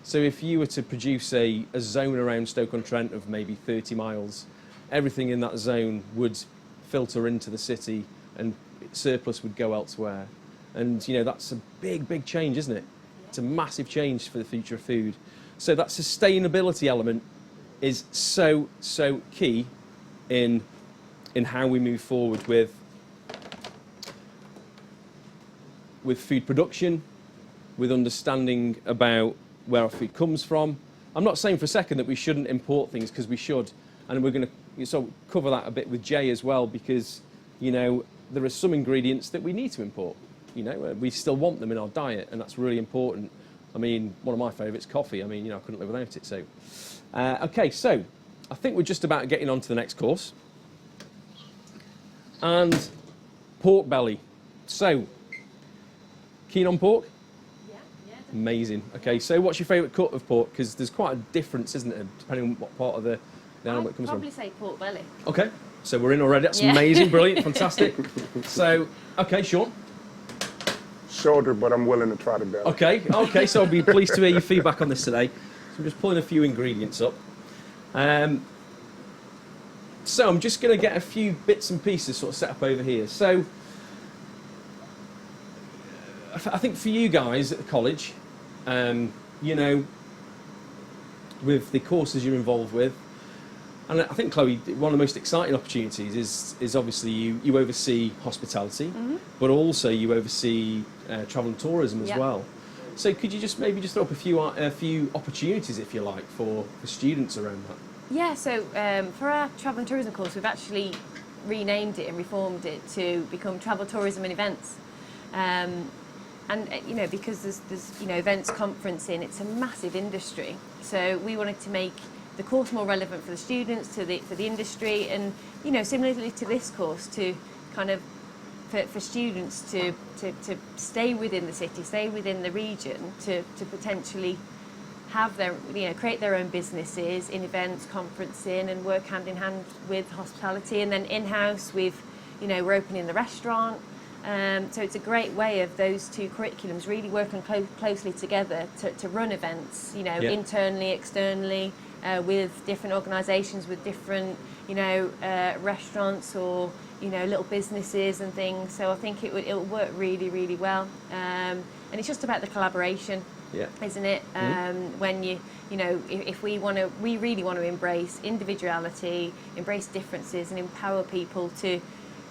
So if you were to produce a zone around Stoke-on-Trent of maybe 30 miles, everything in that zone would filter into the city and surplus would go elsewhere. And, you know, that's a big, big change, isn't it? It's a massive change for the future of food. So that sustainability element is so, so key in how we move forward with food production, with understanding about where our food comes from. I'm not saying for a second that we shouldn't import things, because we should, and we're going to sort of cover that a bit with Jay as well, because, you know, there are some ingredients that we need to import. You know, we still want them in our diet, and that's really important. I mean, one of my favourites, coffee. I mean, you know, I couldn't live without it. So, okay, so I think we're just about getting on to the next course. And pork belly. So, keen on pork? Yeah. Amazing. Okay, so what's your favourite cut of pork? Because there's quite a difference, isn't there, depending on what part of the animal it comes from. I'd probably say pork belly. Okay, so we're in already. That's Yeah. amazing, brilliant, fantastic. So, okay, Sean. Shoulder, but I'm willing to try the belly. Okay, so I'll be pleased to hear your feedback on this today. So I'm just pulling a few ingredients up. So I'm just going to get a few bits and pieces sort of set up over here. So I think for you guys at the college, you know, with the courses you're involved with, and I think, Chloe, one of the most exciting opportunities is obviously you oversee hospitality, but also you oversee travel and tourism as well. So could you just maybe throw up a few opportunities, if you like, for students around that? Yeah, so for our travel and tourism course, we've actually renamed it and reformed it to become Travel, Tourism and Events. And you know, because there's you know, events, conferencing, it's a massive industry. So we wanted to make the course more relevant for the students, for the industry, and, you know, similarly to this course, to kind of for students to stay within the city, stay within the region, to potentially have their, you know, create their own businesses in events, conferencing, and work hand in hand with hospitality. And then in-house, we're opening the restaurant. So it's a great way of those two curriculums really working closely together to run events, you know, internally, externally, with different organisations, with different, you know, restaurants or, you know, little businesses and things. So I think it'll work really, really well. And it's just about the collaboration, isn't it? When you know, if we really want to embrace individuality, embrace differences, and empower people to,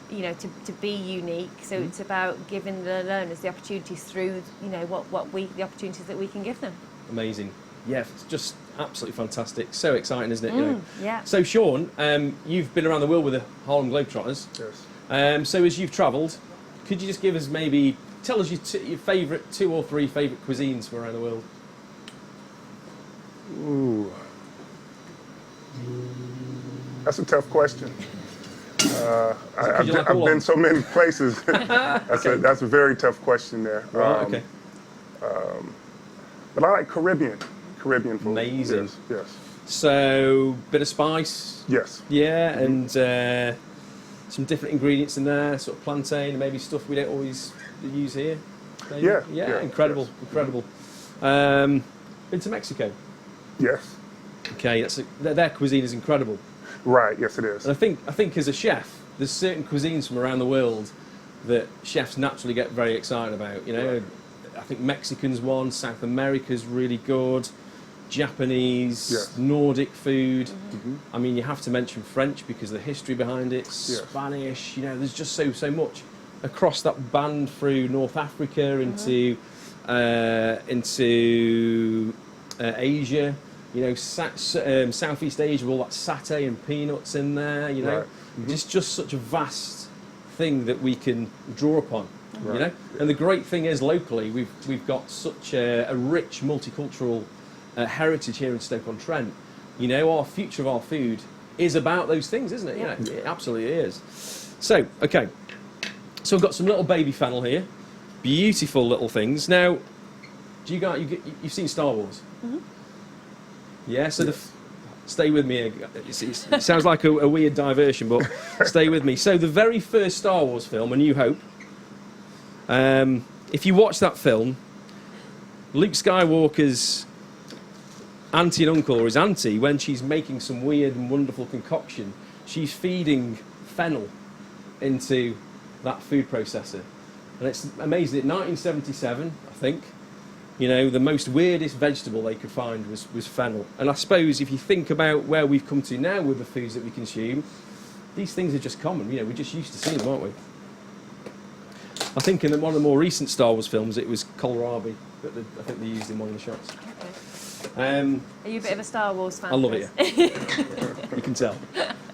you know, to be unique. So it's about giving the learners the opportunities through, you know, the opportunities that we can give them. Amazing. Yeah, it's just absolutely fantastic. So exciting, isn't it? You know? Yeah. So Sean, you've been around the world with the Harlem Globetrotters. Yes. So as you've travelled, could you just give us tell us your favourite 2 or 3 favourite cuisines from around the world? Ooh. That's a tough question. I've been so many places. That's a very tough question there. Right, okay. But I like Caribbean food. Amazing. Yes. So, bit of spice. Yes. Yeah, and some different ingredients in there, sort of plantain, and maybe stuff we don't always use here. Maybe? Yeah. Incredible, incredible. Been to Mexico? Yes. Okay, their cuisine is incredible. Right. Yes, it is. And I think as a chef, there's certain cuisines from around the world that chefs naturally get very excited about. You know, Right. I think Mexican's one, South America's really good, Japanese, Yes. Nordic food. I mean, you have to mention French because of the history behind it. Yes. Spanish, you know, there's just so much across that band through North Africa into Asia. You know, Southeast Asia, all that satay and peanuts in there. You know, Right. it's just such a vast thing that we can draw upon. You Right. know, and the great thing is locally we've got such a rich multicultural heritage here in Stoke-on-Trent. You know, our future of our food is about those things, isn't it? Yeah. You know, it absolutely is. So, okay, so I've got some little baby fennel here, beautiful little things. Now, you've seen Star Wars? Yeah. So stay with me. It sounds like a weird diversion, but stay with me. So the very first Star Wars film, A New Hope. If you watch that film, Luke Skywalker's auntie and uncle, or his auntie, when she's making some weird and wonderful concoction, she's feeding fennel into that food processor. And it's amazing. In 1977, I think, you know, the most weirdest vegetable they could find was fennel. And I suppose if you think about where we've come to now with the foods that we consume, these things are just common. You know, we're just used to seeing them, aren't we? I think in one of the more recent Star Wars films, it was kohlrabi that I think they used in one of the shots. Are you a bit of a Star Wars fan? I love it. You can tell.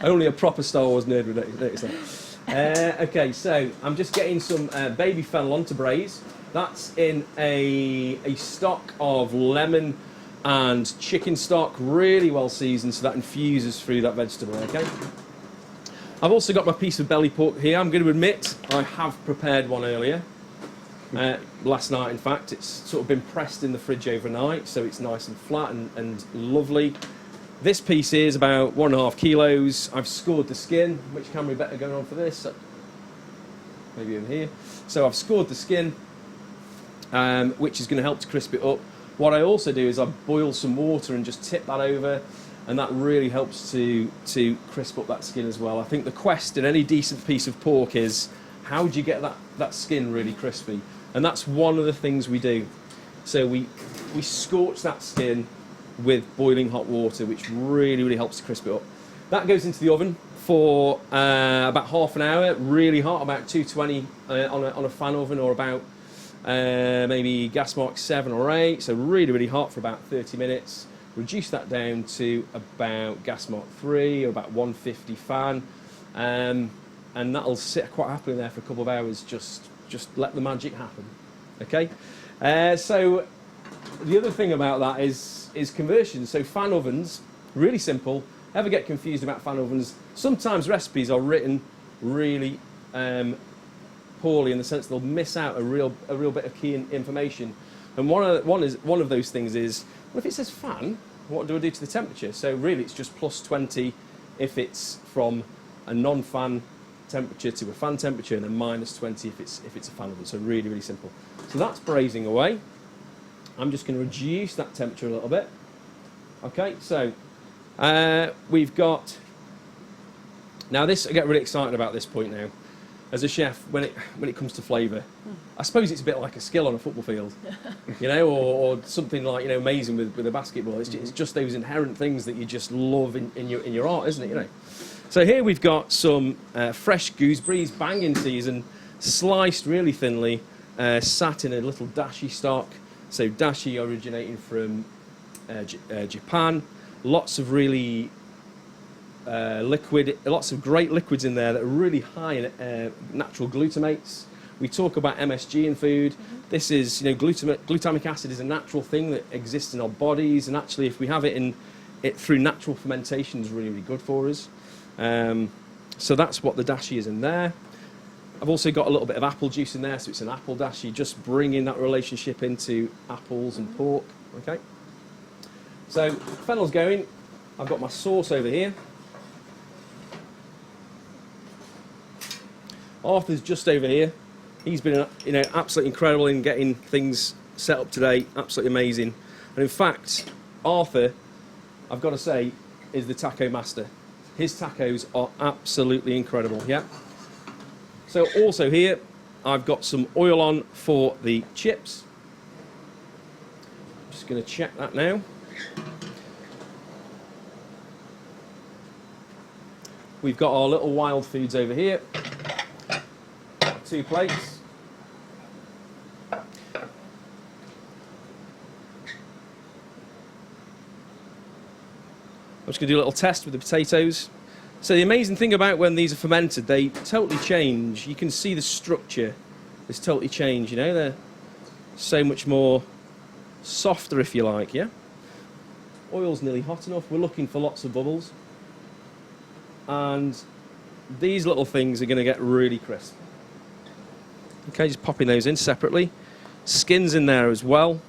Only a proper Star Wars nerd would notice that. Okay, so I'm just getting some baby fennel on to braise. That's in a stock of lemon and chicken stock, really well seasoned, so that infuses through that vegetable, okay? I've also got my piece of belly pork here. I'm going to admit I have prepared one earlier. Last night, in fact. It's sort of been pressed in the fridge overnight, so it's nice and flat and lovely. This piece is about 1.5 kilos. I've scored the skin. Which camera better going on for this? Maybe over here. So I've scored the skin, which is going to help to crisp it up. What I also do is I boil some water and just tip that over, and that really helps to crisp up that skin as well. I think the quest in any decent piece of pork is, how do you get that skin really crispy? And that's one of the things we do. So we scorch that skin with boiling hot water, which really, really helps to crisp it up. That goes into the oven for about half an hour, really hot, about 220 on a fan oven, or about maybe gas mark 7 or 8, so really, really hot for about 30 minutes. Reduce that down to about gas mark 3 or about 150 fan, and that'll sit quite happily there for a couple of hours. Just let the magic happen. Okay. So the other thing about that is conversion. So fan ovens, really simple. Ever get confused about fan ovens? Sometimes recipes are written really poorly, in the sense they'll miss out a real bit of key information. And one of those things is, well, if it says fan, what do I do to the temperature? So really, it's just plus 20 if it's from a non-fan temperature to a fan temperature, and then minus 20 if it's a fan oven. So really, really simple. So that's braising away. I'm just going to reduce that temperature a little bit. Okay, so we've got, now this, I get really excited about this point now. As a chef, when it comes to flavour, I suppose it's a bit like a skill on a football field, you know, or something like, you know, amazing with a basketball. It's just those inherent things that you just love in your art, isn't it? You know. So here we've got some fresh gooseberries, banging season, sliced really thinly, sat in a little dashi stock. So dashi originating from Japan. Lots of really lots of great liquids in there that are really high in natural glutamates. We talk about MSG in food. This is, you know, glutamic acid is a natural thing that exists in our bodies, and actually, if we have it through natural fermentation, is really, really good for us. So that's what the dashi is in there. I've also got a little bit of apple juice in there, so it's an apple dashi, just bringing that relationship into apples and pork. Okay. So fennel's going. I've got my sauce over here. Arthur's just over here. He's been, you know, absolutely incredible in getting things set up today. Absolutely amazing. And in fact, Arthur, I've got to say, is the taco master. His tacos are absolutely incredible. Yeah. So also here, I've got some oil on for the chips. Just going to check that now. We've got our little wild foods over here. 2 plates. I'm just going to do a little test with the potatoes. So the amazing thing about when these are fermented, they totally change. You can see the structure is totally changed, you know. They're so much more softer, if you like, yeah? Oil's nearly hot enough. We're looking for lots of bubbles. And these little things are going to get really crisp. Okay, just popping those in separately. Skins in there as well.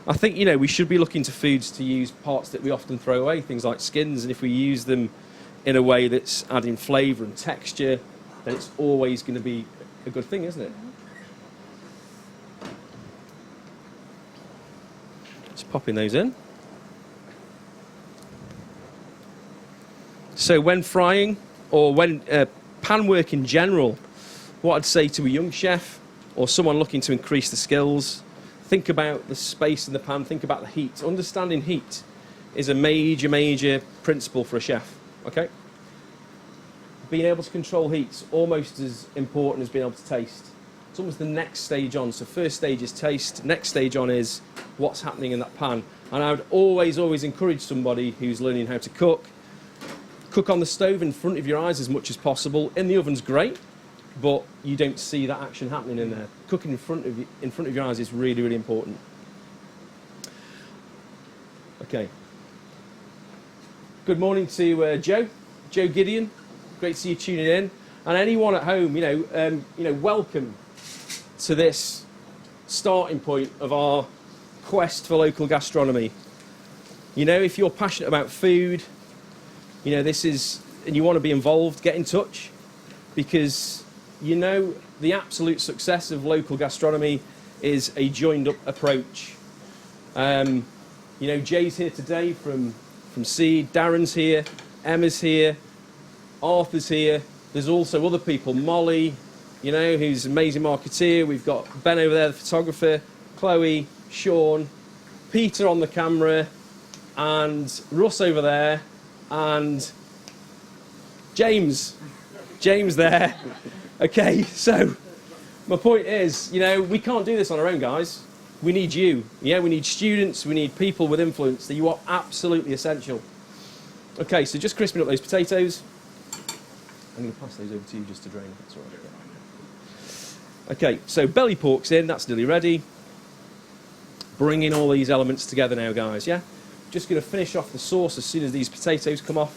I think, you know, we should be looking to foods to use parts that we often throw away, things like skins, and if we use them in a way that's adding flavour and texture, then it's always going to be a good thing, isn't it? Just popping those in. So when frying, or when pan work in general, what I'd say to a young chef or someone looking to increase the skills, think about the space in the pan, think about the heat. Understanding heat is a major, major principle for a chef, okay? Being able to control heat's almost as important as being able to taste. It's almost the next stage on. So first stage is taste, next stage on is what's happening in that pan. And I would always, always encourage somebody who's learning how to cook on the stove in front of your eyes as much as possible. In the oven's great, but you don't see that action happening in there. Cooking in front of your eyes is really, really important. Okay. Good morning to Joe Gideon. Great to see you tuning in. And anyone at home, welcome to this starting point of our quest for local gastronomy. If you're passionate about food, and you want to be involved, get in touch, because the absolute success of local gastronomy is a joined up approach. Jay's here today from Seed, Darren's here, Emma's here, Arthur's here. There's also other people, Molly, who's an amazing marketeer. We've got Ben over there, the photographer, Chloe, Sean, Peter on the camera, and Russ over there, and James there. Okay, so my point is, we can't do this on our own, guys. We need you. Yeah, we need students, we need people with influence. That you are absolutely essential. Okay, so just crisping up those potatoes. I'm going to pass those over to you just to drain. That's all right. Okay, so belly pork's in. That's nearly ready. Bringing all these elements together now, guys. Yeah, just going to finish off the sauce as soon as these potatoes come off.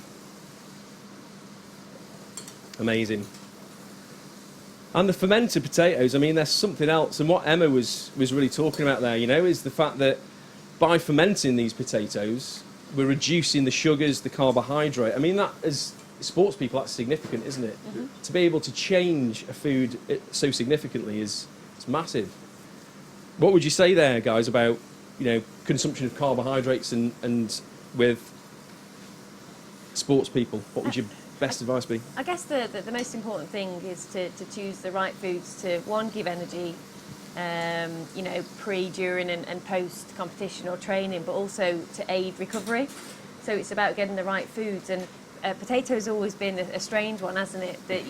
Amazing. And the fermented potatoes, there's something else. And what Emma was really talking about there, is the fact that by fermenting these potatoes, we're reducing the sugars, the carbohydrate. That is, sports people, that's significant, isn't it? Mm-hmm. To be able to change a food so significantly it's massive. What would you say there, guys, about consumption of carbohydrates and with sports people? What would your best advice be? I guess the most important thing is to choose the right foods to, one, give energy, pre, during and post competition or training, but also to aid recovery. So it's about getting the right foods. And potato's always been a strange one, hasn't it? That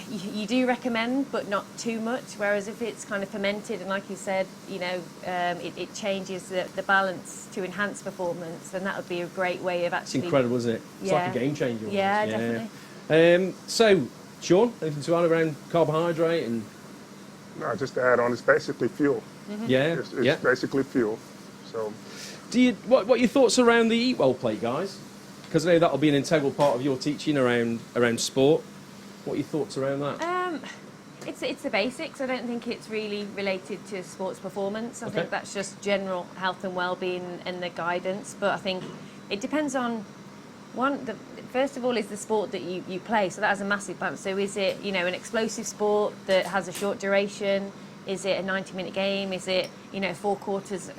you do recommend, but not too much. Whereas if it's kind of fermented and, like you said, it changes the balance to enhance performance, then that would be a great way of actually. It's incredible, isn't it? It's like a game changer. Yeah, definitely. So, Sean, anything to add around carbohydrate and? No, just to add on, it's basically fuel. Mm-hmm. Yeah, it's basically fuel. So, what are your thoughts around the Eat Well plate, guys? Because I know that'll be an integral part of your teaching around sport. What are your thoughts around that? It's the basics. I don't think it's really related to sports performance. I think that's just general health and well-being and the guidance. But I think it depends on first of all, is the sport that you play. So that has a massive balance. So is it an explosive sport that has a short duration? Is it a 90-minute game? Is it 4 quarters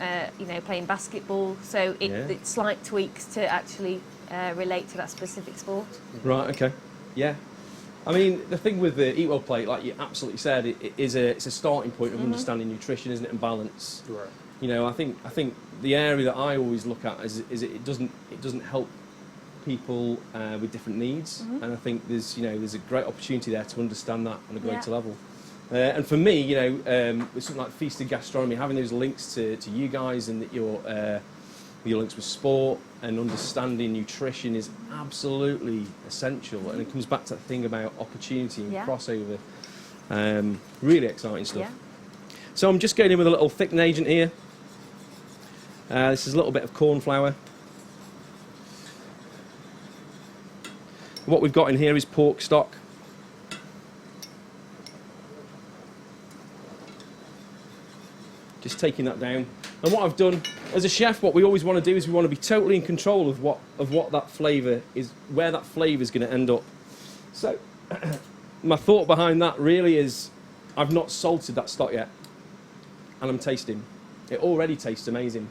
playing basketball? So it's slight tweaks to actually relate to that specific sport. Right. Okay. Yeah. The thing with the Eat Well plate, like you absolutely said, it's a starting point of understanding nutrition, isn't it, and balance. right. I think the area that I always look at is it doesn't help people with different needs, and I think there's a great opportunity there to understand that on a greater level. And for me, with something like Feasted Gastronomy, having those links to you guys and your links with sport and understanding nutrition is absolutely essential. And it comes back to that thing about opportunity and crossover. Really exciting stuff. Yeah. So I'm just going in with a little thickening agent here. This is a little bit of corn flour. What we've got in here is pork stock. Just taking that down. And what I've done, as a chef, what we always want to do is we want to be totally in control of what that flavour is, where that flavour is going to end up. So, my thought behind that really is, I've not salted that stock yet, and I'm tasting. It already tastes amazing.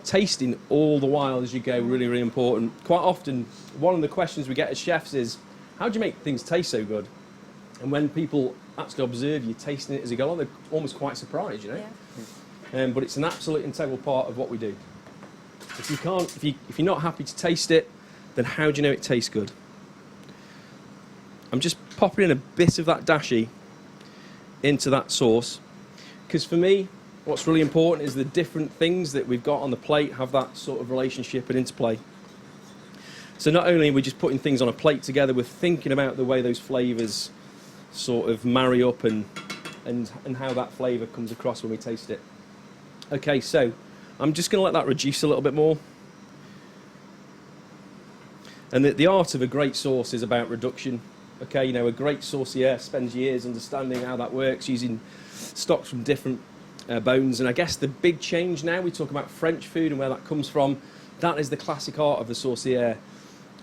Tasting all the while as you go, really, really important. Quite often, one of the questions we get as chefs is, how do you make things taste so good? And when people actually observe you tasting it as you go along, they're almost quite surprised, you know. Yeah. But it's an absolute integral part of what we do. If you're not happy to taste it, then how do you know it tastes good? I'm just popping in a bit of that dashi into that sauce, because for me, what's really important is the different things that we've got on the plate have that sort of relationship and interplay. So not only are we just putting things on a plate together, we're thinking about the way those flavours sort of marry up and how that flavour comes across when we taste it. Okay, so I'm just going to let that reduce a little bit more. And the art of a great sauce is about reduction. Okay, you know, a great saucier spends years understanding how that works, using stocks from different bones. And I guess the big change now, we talk about French food and where that comes from, that is the classic art of the saucier.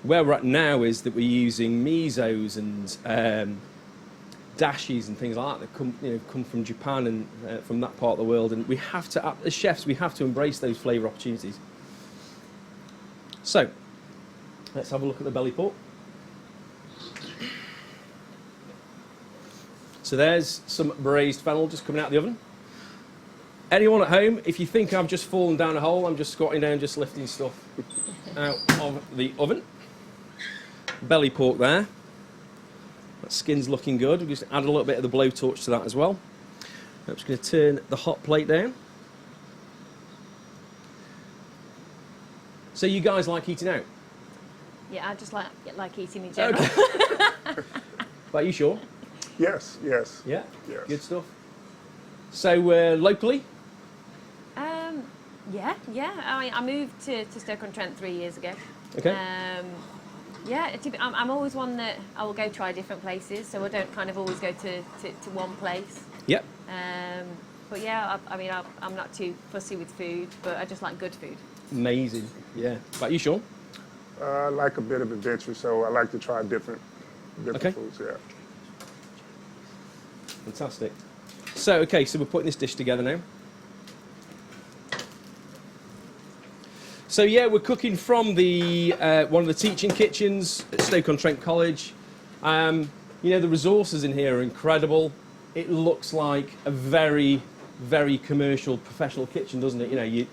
Where we're at now is that we're using misos and dashis and things like that come from Japan and from that part of the world. And we have to, as chefs, we have to embrace those flavour opportunities. So, let's have a look at the belly pork. So there's some braised fennel just coming out of the oven. Anyone at home, if you think I've just fallen down a hole, I'm just squatting down, just lifting stuff out of the oven. Belly pork there. That skin's looking good. We'll just add a little bit of the blowtorch to that as well. I'm just going to turn the hot plate down. So you guys like eating out? Yeah, I just like eating in general. Okay. But are you sure? Yes, yes. Yeah? Yes. Good stuff. So locally? Yeah. I moved to Stoke-on-Trent 3 years ago. Okay. I'm always one that I will go try different places, so I don't kind of always go to one place. Yep. But yeah, I'm not too fussy with food, but I just like good food. Amazing. Yeah. But are you sure? I like a bit of adventure, so I like to try different Okay. foods, yeah. Fantastic. So we're putting this dish together now. So yeah, we're cooking from the one of the teaching kitchens at Stoke-on-Trent College. You know, the resources in here are incredible. It looks like a very, very commercial, professional kitchen, doesn't it? You know,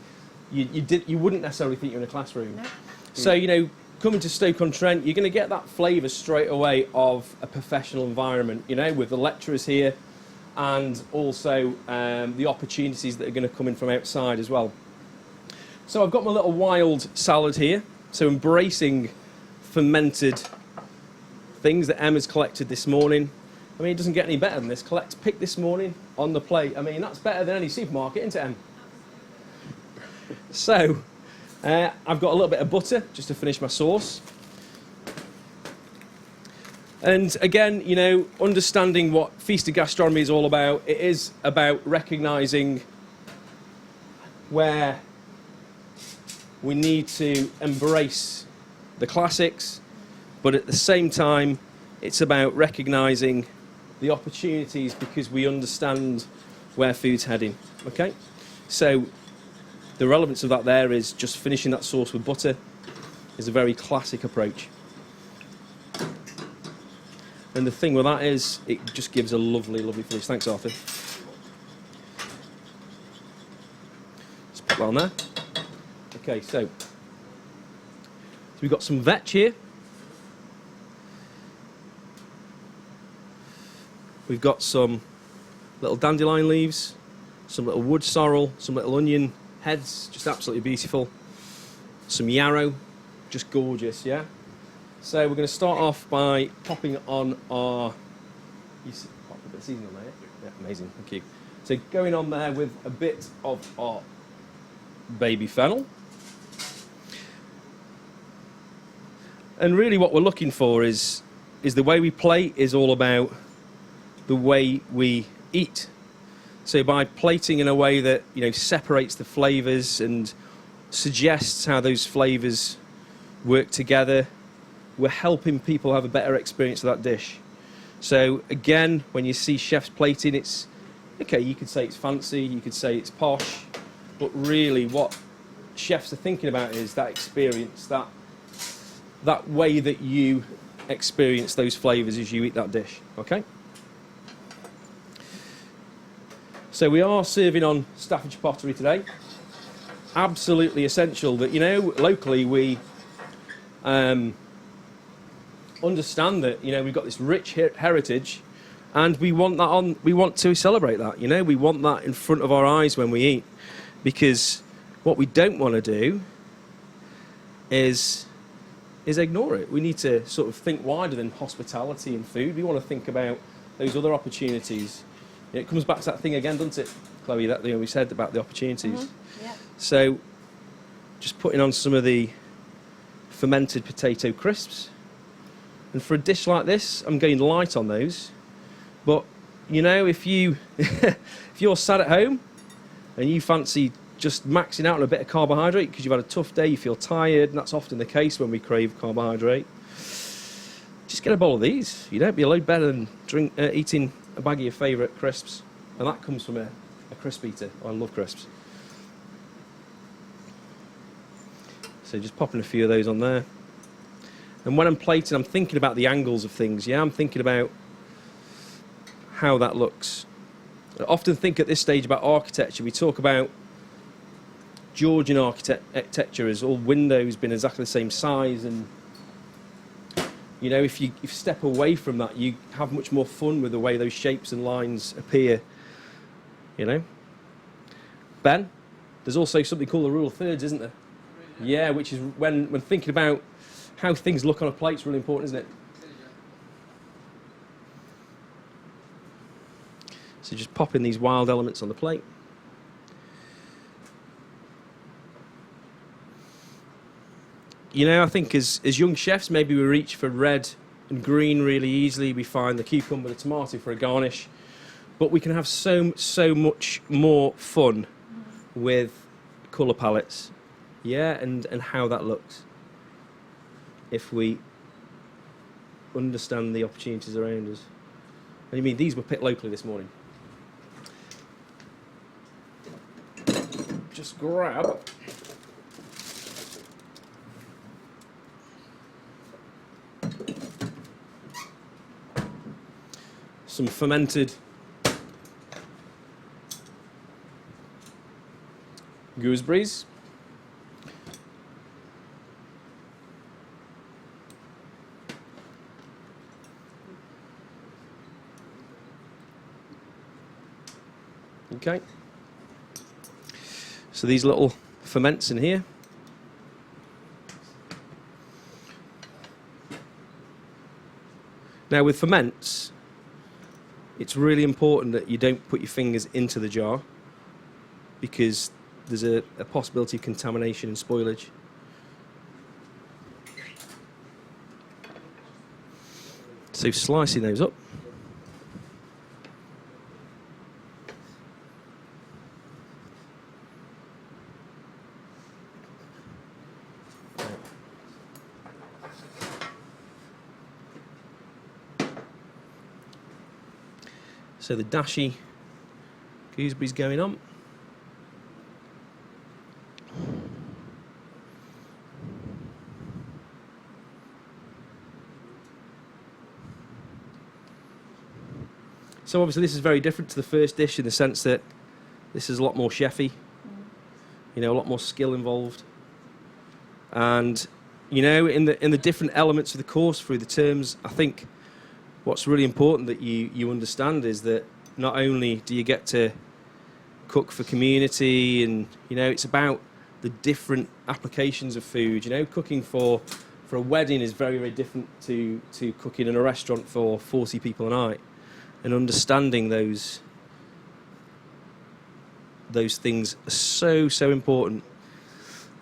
you wouldn't necessarily think you're in a classroom. No. So you know, coming to Stoke-on-Trent, you're going to get that flavour straight away of a professional environment. You know, with the lecturers here, and also the opportunities that are going to come in from outside as well. So I've got my little wild salad here, so embracing fermented things that Emma's collected this morning. I mean, it doesn't get any better than this. Pick this morning on the plate. I mean, that's better than any supermarket, isn't it, Em? So I've got a little bit of butter just to finish my sauce. And again, you know, understanding what feasted gastronomy is all about, it is about recognising where we need to embrace the classics, but at the same time, it's about recognising the opportunities because we understand where food's heading, okay? So the relevance of that there is just finishing that sauce with butter is a very classic approach. And the thing with that is, it just gives a lovely, lovely finish. Thanks, Arthur. Just put that on there. Okay, so we've got some vetch here. We've got some little dandelion leaves, some little wood sorrel, some little onion heads, just absolutely beautiful. Some yarrow, just gorgeous, yeah? So we're going to start off by popping on our... You pop a bit of seasoning on there, yeah? Yeah, amazing, thank you. So going on there with a bit of our baby fennel. And really what we're looking for is the way we plate is all about the way we eat. So by plating in a way that, you know, separates the flavours and suggests how those flavours work together, we're helping people have a better experience of that dish. So again, when you see chefs plating, it's, okay, you could say it's fancy, you could say it's posh, but really what chefs are thinking about is that experience, that way that you experience those flavours as you eat that dish, okay? So we are serving on Staffordshire pottery today. Absolutely essential that, locally we understand that, we've got this rich heritage, and we want that on. We want to celebrate that. We want that in front of our eyes when we eat, because what we don't want to do is ignore it. We need to sort of think wider than hospitality and food. We want to think about those other opportunities. It comes back to that thing again, doesn't it, Chloe, that we said about the opportunities. Mm-hmm. Yeah. So just putting on some of the fermented potato crisps. And for a dish like this, I'm going light on those. But, if you're sat at home and you fancy just maxing out on a bit of carbohydrate because you've had a tough day, you feel tired, and that's often the case when we crave carbohydrate, just get a bowl of these. You'd be a load better than eating a bag of your favourite crisps. And that comes from a crisp eater. I love crisps. So just popping a few of those on there. And when I'm plating, I'm thinking about the angles of things. Yeah, I'm thinking about how that looks. I often think at this stage about architecture. We talk about Georgian architecture as all windows being exactly the same size, and if you step away from that, you have much more fun with the way those shapes and lines appear. Ben, there's also something called the rule of thirds, isn't there? Yeah, which is when thinking about how things look on a plate is really important, isn't it? So just popping these wild elements on the plate. I think as young chefs, maybe we reach for red and green really easily. We find the cucumber, the tomato for a garnish. But we can have so much more fun with colour palettes. Yeah, and how that looks. If we understand the opportunities around us. And you mean these were picked locally this morning? Just grab some fermented gooseberries. Okay. So these little ferments in here. Now with ferments, it's really important that you don't put your fingers into the jar, because there's a possibility of contamination and spoilage. So slicing those up. So the dashi gooseberries going on. So obviously this is very different to the first dish in the sense that this is a lot more chefy, a lot more skill involved. And, in the different elements of the course through the terms, I think what's really important that you understand is that not only do you get to cook for community, and it's about the different applications of food. Cooking for a wedding is very, very different to cooking in a restaurant for 40 people a night, and understanding those things are so important.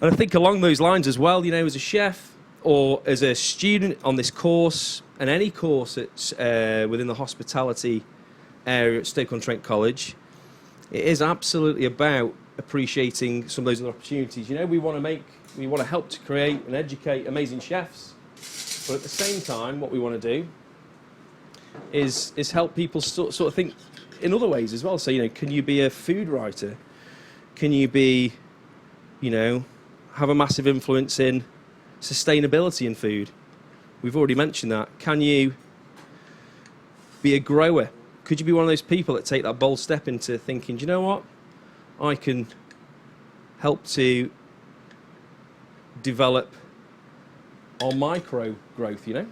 And I think along those lines as well, as a chef or as a student on this course, and any course that's within the hospitality area at Stoke-on-Trent College, it is absolutely about appreciating some of those other opportunities. We want to help to create and educate amazing chefs, but at the same time, what we want to do is help people sort of think in other ways as well. So, can you be a food writer? Can you be, have a massive influence in sustainability in food? We've already mentioned that. Can you be a grower, could you be one of those people that take that bold step into thinking, do you know what? I can help to develop our micro growth, you know?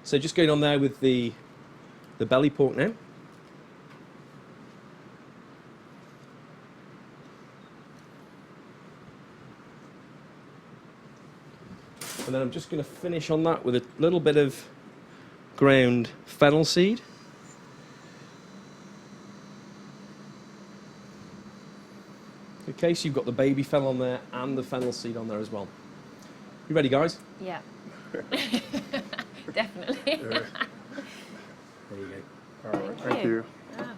So just going on there with the belly pork now. And then I'm just going to finish on that with a little bit of ground fennel seed. Okay, so you've got the baby fennel on there and the fennel seed on there as well. You ready, guys? Yeah. Definitely. Yeah. There you go. All right, thank you. Ah,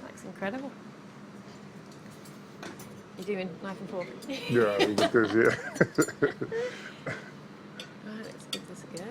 that's incredible. You're doing knife and fork. Yeah, because yeah. Right, let's give this a go.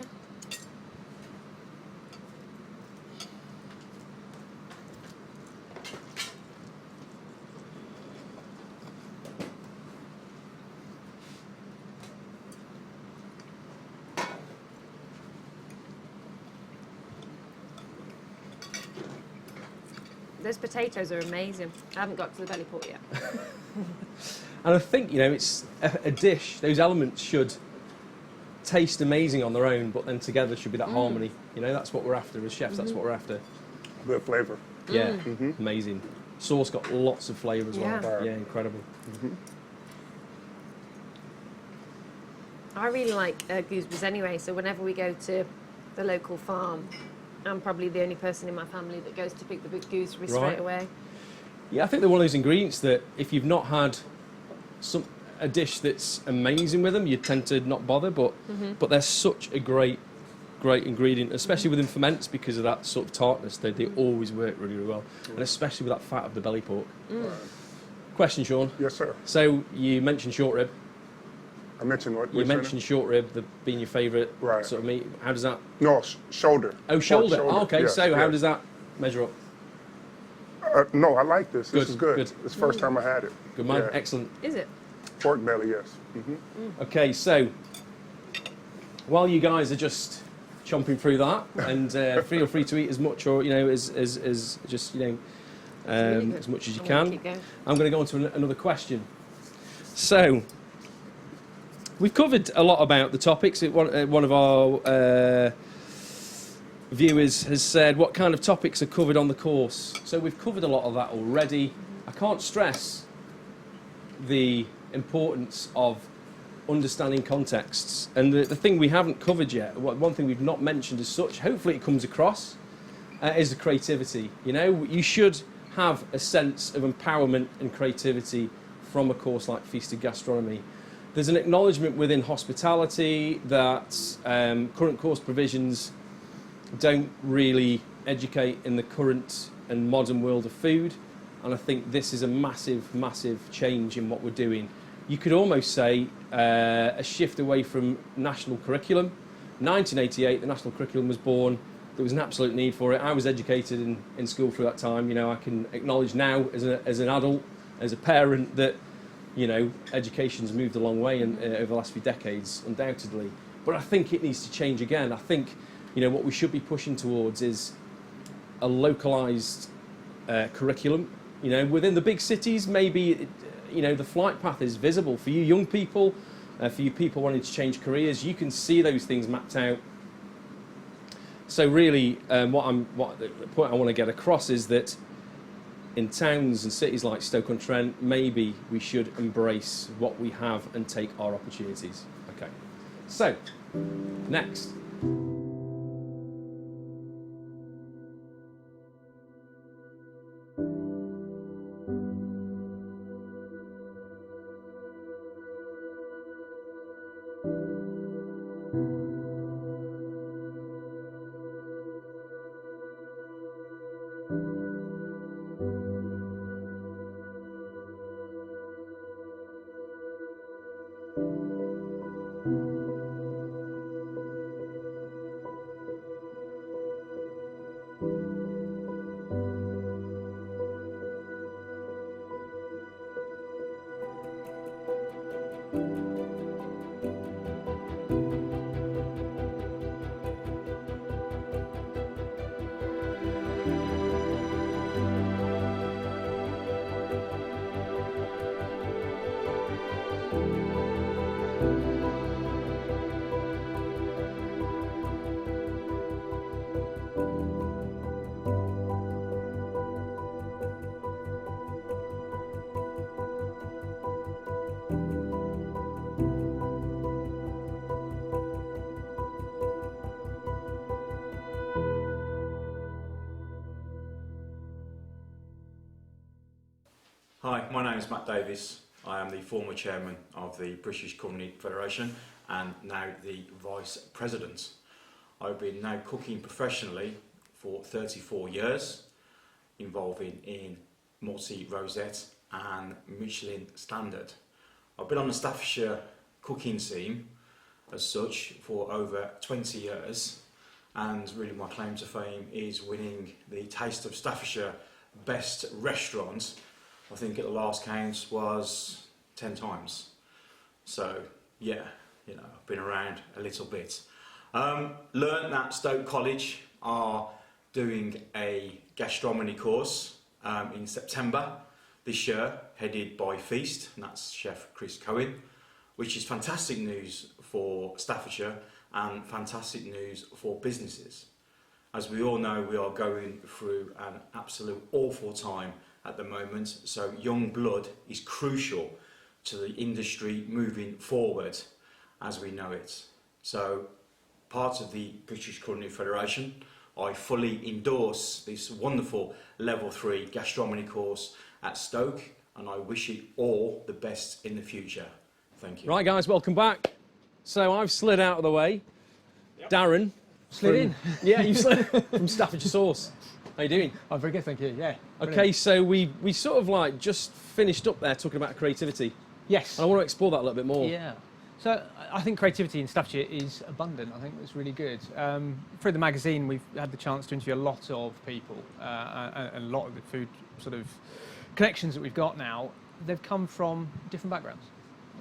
Those potatoes are amazing. I haven't got to the belly pork yet. And I think, you know, it's a dish, those elements should taste amazing on their own, but then together should be that harmony. You know, that's what we're after as chefs, that's what we're after. Good flavor. Yeah, amazing. Sauce got lots of flavour as well. Yeah. Yeah, incredible. I really like gooseberries anyway, so whenever we go to the local farm, I'm probably the only person in my family that goes to pick the big gooseberries Right. straight away. Yeah, I think they're one of those ingredients that if you've not had a dish that's amazing with them, you tend to not bother, but they're such a great ingredient, especially within ferments because of that sort of tartness. They always work really, really well, and especially with that fat of the belly pork. Question, Sean. Yes, sir. So you mentioned short rib. I mentioned what? You which mentioned short rib being your favourite Right. sort of meat. How does that? No, shoulder. Oh, Pork shoulder. Oh, okay, yes, so how yes. does that measure up? No, I like this. Good, This is good. good. It's the first time I had it. Good man, Yeah. excellent. Is it? Pork belly, yes. Okay, so while you guys are just chomping through that, and feel free to eat as much or as just Really good. as much as you I'm gonna can. keep going. I'm going to go on to another question. So we've covered a lot about the topics. One of our viewers has said, what kind of topics are covered on the course? So we've covered a lot of that already. I can't stress the importance of understanding contexts. And the thing we haven't covered yet, one thing we've not mentioned as such, hopefully it comes across, is the creativity. You know, you should have a sense of empowerment and creativity from a course like Feasted Gastronomy. There's an acknowledgement within hospitality that current course provisions don't really educate in the current and modern world of food, and I think this is a massive, massive change in what we're doing. You could almost say a shift away from national curriculum. 1988, the national curriculum was born. There was an absolute need for it. I was educated in school through that time. You know, I can acknowledge now as an adult, as a parent, that education's moved a long way over the last few decades, undoubtedly. But I think it needs to change again. I think what we should be pushing towards is a localised curriculum. Within the big cities, maybe the flight path is visible for you young people, for you people wanting to change careers. You can see those things mapped out. So really, the point I want to get across is that in towns and cities like Stoke-on-Trent, maybe we should embrace what we have and take our opportunities. Okay. So, next. Hi, my name is Matt Davis. I am the former chairman of the British Culinary Federation and now the vice president. I've been now cooking professionally for 34 years, involving in multi-rosette and Michelin standard. I've been on the Staffordshire cooking scene as such for over 20 years, and really my claim to fame is winning the Taste of Staffordshire Best Restaurant. I think at the last count was 10 times. So yeah, you know, I've been around a little bit. Learned that Stoke College are doing a gastronomy course in September this year, headed by Feast, and that's Chef Chris Cohen, which is fantastic news for Staffordshire and fantastic news for businesses. As we all know, we are going through an absolute awful time at the moment, so young blood is crucial to the industry moving forward as we know it. So, part of the British Culinary Federation, I fully endorse this wonderful level 3 gastronomy course at Stoke, and I wish it all the best in the future. Thank you. Right, guys, welcome back. So I've slid out of the way. Yep. Darren. Slid in? Yeah, you slid from Staffordshire Sauce. How you doing? I'm very good, thank you, yeah. Brilliant. Okay, so we sort of like just finished up there talking about creativity. Yes. And I want to explore that a little bit more. Yeah. So I think creativity in Staffordshire is abundant. I think that's really good. Through the magazine, we've had the chance to interview a lot of people, and a lot of the food sort of connections that we've got now. They've come from different backgrounds.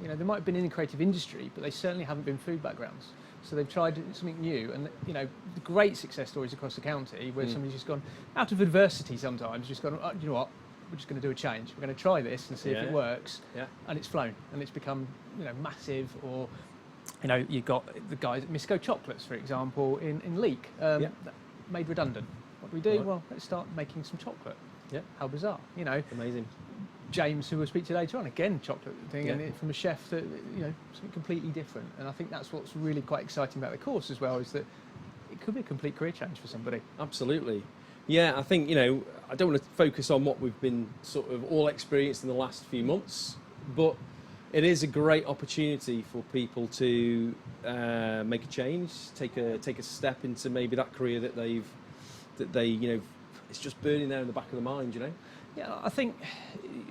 You know, they might have been in the creative industry, but they certainly haven't been food backgrounds. So they've tried something new, and you know, the great success stories across the county where somebody's just gone out of adversity. Sometimes just gone, oh, you know what? We're just going to do a change. We're going to try this and see if it works. Yeah. And it's flown, and it's become, you know, massive. Or, you know, you've got the guys at Misco Chocolates, for example, in Leek, made redundant. What do we do? Right. Well, let's start making some chocolate. Yeah. How bizarre, you know. Amazing. James, who we'll speak to later on, again, chocolate thing, and it, from a chef that, you know, something completely different. And I think that's what's really quite exciting about the course as well, is that it could be a complete career change for somebody. Absolutely. Yeah, I think, you know, I don't want to focus on what we've been sort of all experienced in the last few months, but it is a great opportunity for people to make a change, take a step into maybe that career that they, you know, it's just burning there in the back of the mind, you know. Yeah, I think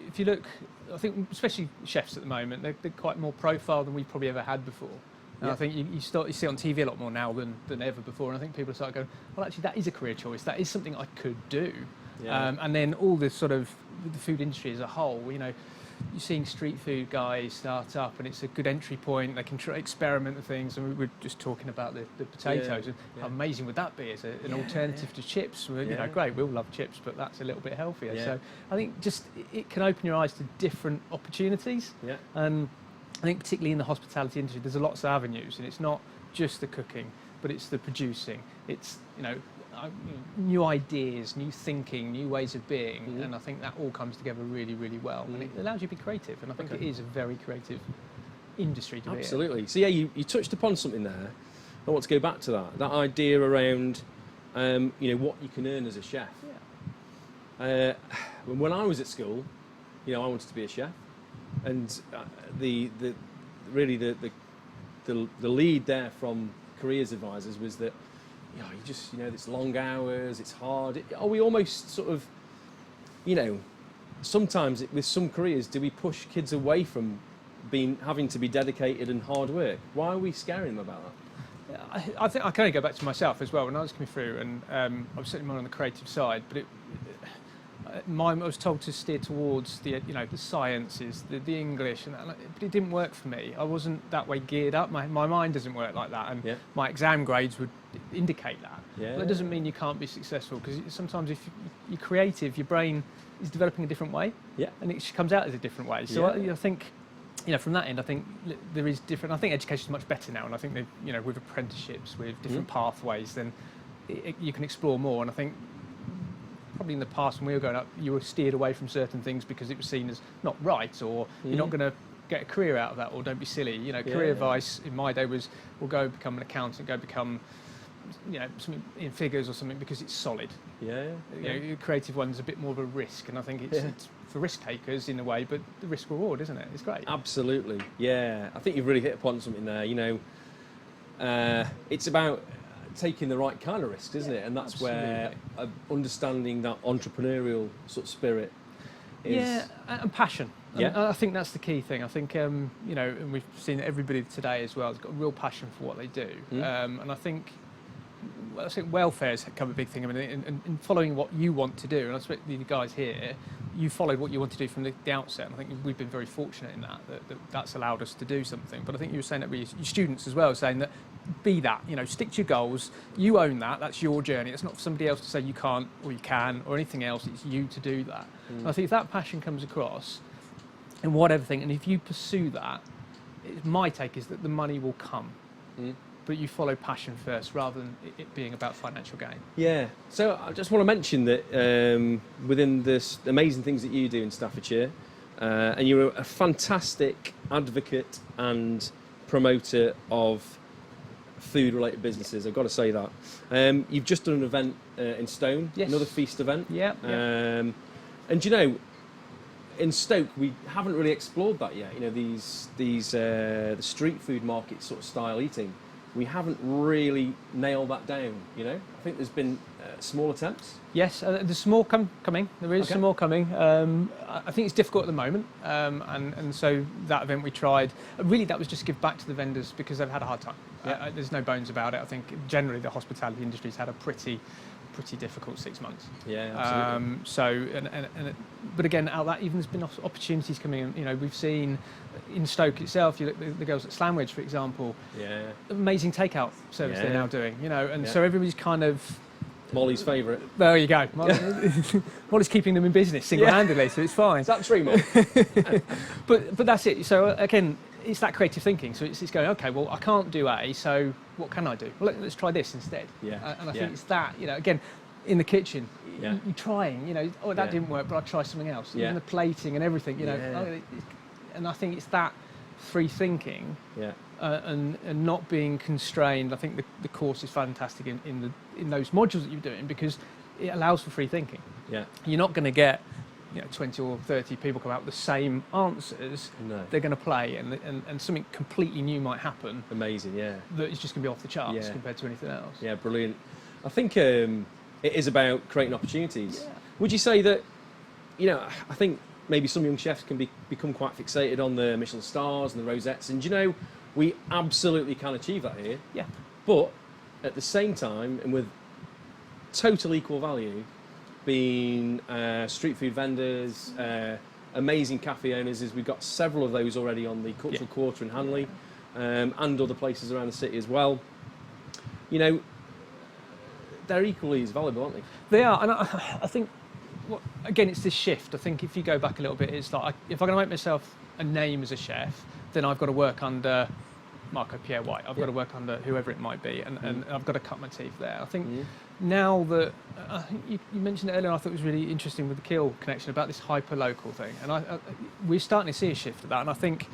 if you look, I think especially chefs at the moment, they're quite more profile than we've probably ever had before. And I think you see it on TV a lot more now than ever before. And I think people start going, well, actually, that is a career choice. That is something I could do. Yeah. And then all this sort of the food industry as a whole, you know, you're seeing street food guys start up, and it's a good entry point. They can experiment with things. And we were just talking about the potatoes, and how amazing would that be as an alternative to chips? Well, you know, great, we all love chips, but that's a little bit healthier. So I think just it can open your eyes to different opportunities. Yeah. I think particularly in the hospitality industry, there's lots of avenues, and it's not just the cooking, but it's the producing. It's, you know, new ideas, new thinking, new ways of being, and I think that all comes together really, really well, and it allows you to be creative, and I think it is a very creative industry to be in. Absolutely. So yeah, you touched upon something there. I want to go back to that idea around, you know, what you can earn as a chef. Yeah. When I was at school, you know, I wanted to be a chef, and the lead there from careers advisors was that, you know, it's long hours, it's hard. Are we almost sort of, you know, sometimes with some careers, do we push kids away from having to be dedicated and hard work? Why are we scaring them about that? I think I can only go back to myself as well. When I was coming through, and I was certainly more on the creative side, but I was told to steer towards the sciences, the English, but it didn't work for me. I wasn't that way geared up. My mind doesn't work like that, and my exam grades would indicate that. But that doesn't mean you can't be successful, because sometimes if you're creative, your brain is developing a different way, and it comes out as a different way. So I think, you know, from that end, I think there is different. I think education is much better now, and I think you know, with apprenticeships, with different pathways, then you can explore more. And I think probably in the past when we were growing up, you were steered away from certain things because it was seen as not right, or you're not going to get a career out of that, or don't be silly. You know, career advice in my day was, well, go become an accountant, go become something in figures or something because it's solid. Yeah. Creative one's a bit more of a risk, and I think it's for risk takers in a way, but the risk reward, isn't it? It's great. Absolutely. Yeah. I think you've really hit upon something there. It's about taking the right kind of risks, isn't it? And that's where understanding that entrepreneurial sort of spirit is. And passion. Yeah. And I think that's the key thing. I think, and we've seen everybody today as well has got a real passion for what they do. And I think welfare's become a big thing. I mean, in following what you want to do, and I expect the guys here, you followed what you want to do from the outset. And I think we've been very fortunate in that's allowed us to do something. But I think you were saying that with your students as well, saying that be that, stick to your goals, you own that, that's your journey. It's not for somebody else to say you can't or you can or anything else, it's you to do that. And I think if that passion comes across in whatever thing, and if you pursue that, my take is that the money will come. But you follow passion first rather than it being about financial gain. Yeah. So I just want to mention that within this amazing things that you do in Staffordshire, and you're a fantastic advocate and promoter of food-related businesses. I've got to say that. You've just done an event in Stone, another feast event. Yeah. And in Stoke, we haven't really explored that yet. These the street food market sort of style eating. We haven't really nailed that down, I think there's been small attempts. Yes, there's some more coming. There is some more coming. I think it's difficult at the moment, and so that event we tried, really that was just to give back to the vendors because they've had a hard time. There's no bones about it. I think generally the hospitality industry's had a pretty difficult 6 months. Yeah, absolutely. But again, out of that, even there's been opportunities coming in. We've seen in Stoke itself, you look at the girls at Slamwich, for example. Yeah. Amazing takeout service they're now doing. So everybody's kind of Molly's favourite. There you go. Molly's keeping them in business single-handedly, so it's fine. Is that true, Molly? but that's it. So again, it's that creative thinking. So it's going, okay, well, I can't do A, so what can I do? Well, let's try this instead. Yeah. And I think it's that, again, in the kitchen, you're trying, that didn't work, but I'll try something else. Even the plating and everything, and I think it's that free thinking and not being constrained. I think the course is fantastic in those modules that you're doing because it allows for free thinking. Yeah. You're not going to get 20 or 30 people come out with the same answers. No. They're going to play and something completely new might happen. Amazing, yeah. That is just going to be off the charts compared to anything else. Yeah, brilliant. I think it is about creating opportunities. Yeah. Would you say that, I think maybe some young chefs can become quite fixated on the Michelin stars and the rosettes, and we absolutely can achieve that here. Yeah. But at the same time, and with total equal value, being street food vendors, amazing cafe owners, as we've got several of those already on the Cultural Quarter in Hanley, and other places around the city as well. They're equally as valuable, aren't they? They are, and I think, again, it's this shift. I think if you go back a little bit, it's like if I'm going to make myself a name as a chef, then I've got to work under Marco Pierre White. I've got to work under whoever it might be, and I've got to cut my teeth there. I think now that I think you mentioned it earlier, I thought it was really interesting with the Kiel connection about this hyper-local thing, and we're starting to see a shift of that. And I think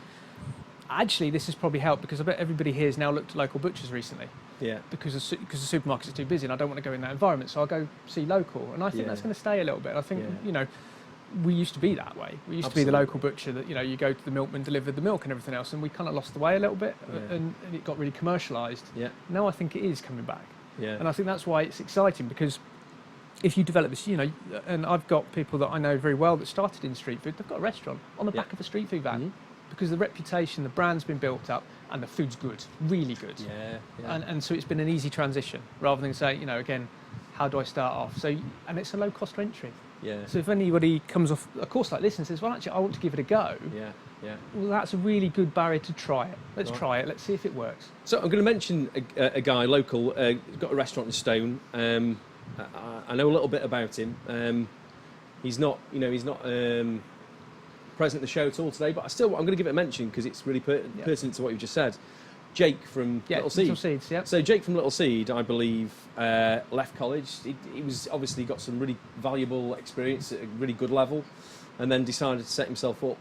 actually this has probably helped because I bet everybody here has now looked at local butchers recently. Yeah. Because the supermarkets are too busy and I don't want to go in that environment, so I'll go see local. And I think that's going to stay a little bit. I think, we used to be that way. We used to be the local butcher that, you go to the milkman, delivered the milk and everything else, and we kind of lost the way a little bit and it got really commercialised. Yeah. Now I think it is coming back. Yeah. And I think that's why it's exciting because if you develop this, and I've got people that I know very well that started in street food, they've got a restaurant on the back of a street food van because the reputation, the brand's been built up and the food's good, really good. Yeah. And so it's been an easy transition rather than say, again, how do I start off? So, and it's a low cost entry. Yeah. So if anybody comes off a course like this and says, well, actually, I want to give it a go. Yeah. Well, that's a really good barrier to try it. Let's try it. Let's see if it works. So I'm going to mention a guy local, got a restaurant in Stone. I know a little bit about him. He's not present at the show at all today, but I'm going to give it a mention because it's really pertinent to what you've just said. Jake from Little Seed. Little Seeds, yeah. So Jake from Little Seed, I believe, left college. He was obviously got some really valuable experience at a really good level, and then decided to set himself up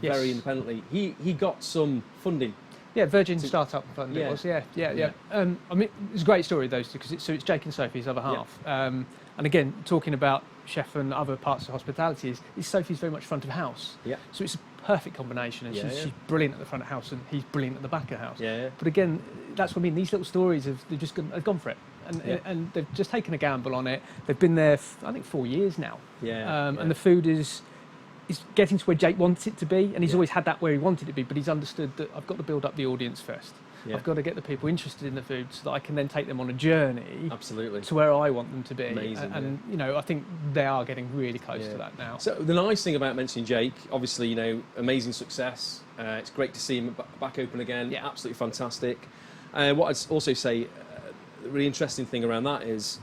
very independently. He got some funding Yeah, Virgin Startup Fund Yeah. it was. Yeah. Yeah. I mean, it's a great story, those two, because it's Jake and Sophie's other half. And again, talking about chef and other parts of hospitality, is Sophie's very much front of house. Yeah. So it's a perfect combination. And Yeah, she's yeah. brilliant at the front of house, and he's brilliant at the back of house. Yeah. But again, that's what I mean. These little stories they've just gone for it, Yeah. and they've just taken a gamble on it. They've been there, I think, 4 years now. Yeah. And the food is getting to where Jake wants it to be, and he's always had that where he wanted it to be, but he's understood that I've got to build up the audience first. Yeah. I've got to get the people interested in the food so that I can then take them on a journey Absolutely. to where I want them to be. Amazing, And you know, I think they are getting really close Yeah. to that now. So the nice thing about mentioning Jake, obviously, you know, amazing success. It's great to see him back open again. Yeah. Absolutely fantastic. What I'd also say, the really interesting thing around that is,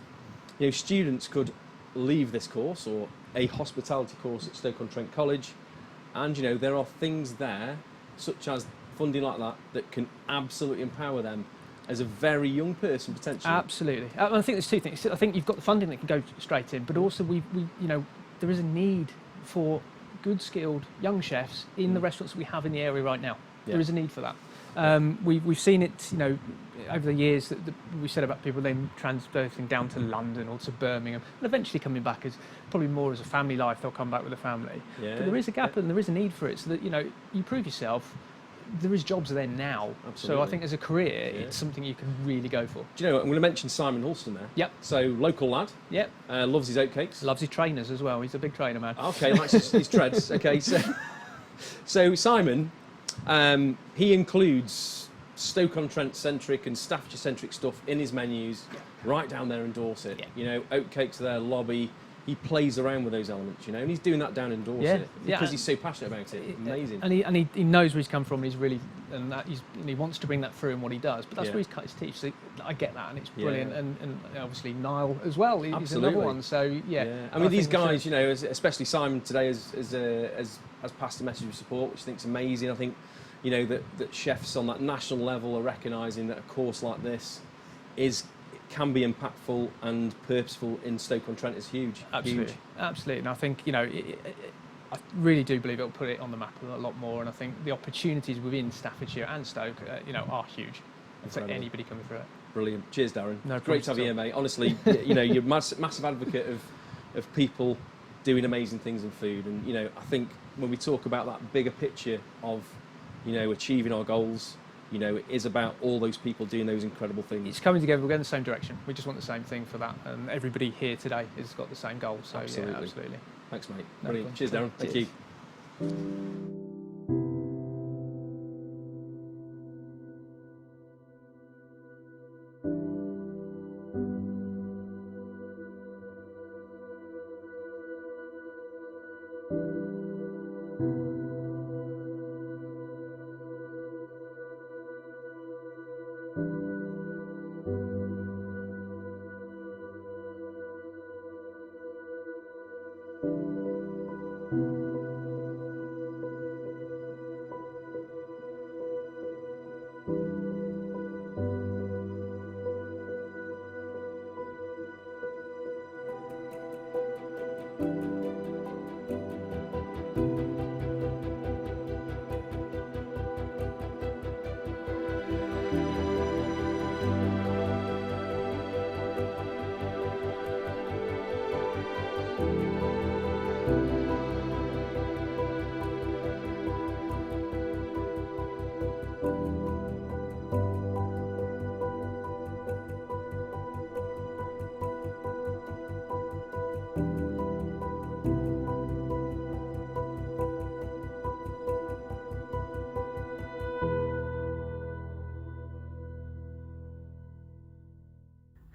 you know, students could leave this course or a hospitality course at Stoke-on-Trent College, and you know, there are things there, such as funding like that can absolutely empower them as a very young person potentially. Absolutely. I think there's two things. I think you've got the funding that can go straight in, but also we you know, there is a need for good skilled young chefs in the restaurants that we have in the area right now. Yeah. There is a need for that. We've seen it, you know, over the years that we said about people then transferring down to London or to Birmingham, and eventually coming back as probably more as a family life. They'll come back with a family. Yeah. But there is a gap and there is a need for it, so that, you know, you prove yourself. There is jobs there now. So I Absolutely. think as a career, Yeah. it's something you can really go for. Do you know what? I'm going to mention Simon Halston there. Yep. So local lad, Yep. loves his oatcakes. Loves his trainers as well. He's a big trainer man. Okay, likes his treads. Okay, so Simon, he includes Stoke-on-Trent centric and Staffordshire centric stuff in his menus, right down there in Dorset. Yeah. You know, oatcakes are there, lobby. He plays around with those elements, you know, and he's doing that down in Dorset because he's so passionate about it. Amazing. And he knows where he's come from. And he's really and he wants to bring that through in what he does. But that's Yeah. where he's cut his teeth. So I get that, and it's Yeah. brilliant. And obviously Niall as well. He's Absolutely. another one. So yeah. I mean, these think we guys, should- you know, especially Simon today has passed a message of support, which I think is amazing. I think, you know, that chefs on that national level are recognising that a course like this can be impactful and purposeful in Stoke-on-Trent is huge. Absolutely, Huge. absolutely. And I think, you know, I really do believe it'll put it on the map a lot more. And I think the opportunities within Staffordshire and Stoke, you know, are huge. For Incredible. anybody coming through it. Brilliant. Cheers, Darren. No Great problems to have at you here, all. mate. Honestly, you know, you're a massive advocate of people doing amazing things in food. And, you know, I think when we talk about that bigger picture of, you know, achieving our goals, you know, it is about all those people doing those incredible things. It's coming together. We're going the same direction. We just want the same thing for that. And everybody here today has got the same goal. So Absolutely. yeah, absolutely. Thanks, mate. No Brilliant. problem. Cheers, Darren. Thank Cheers. you.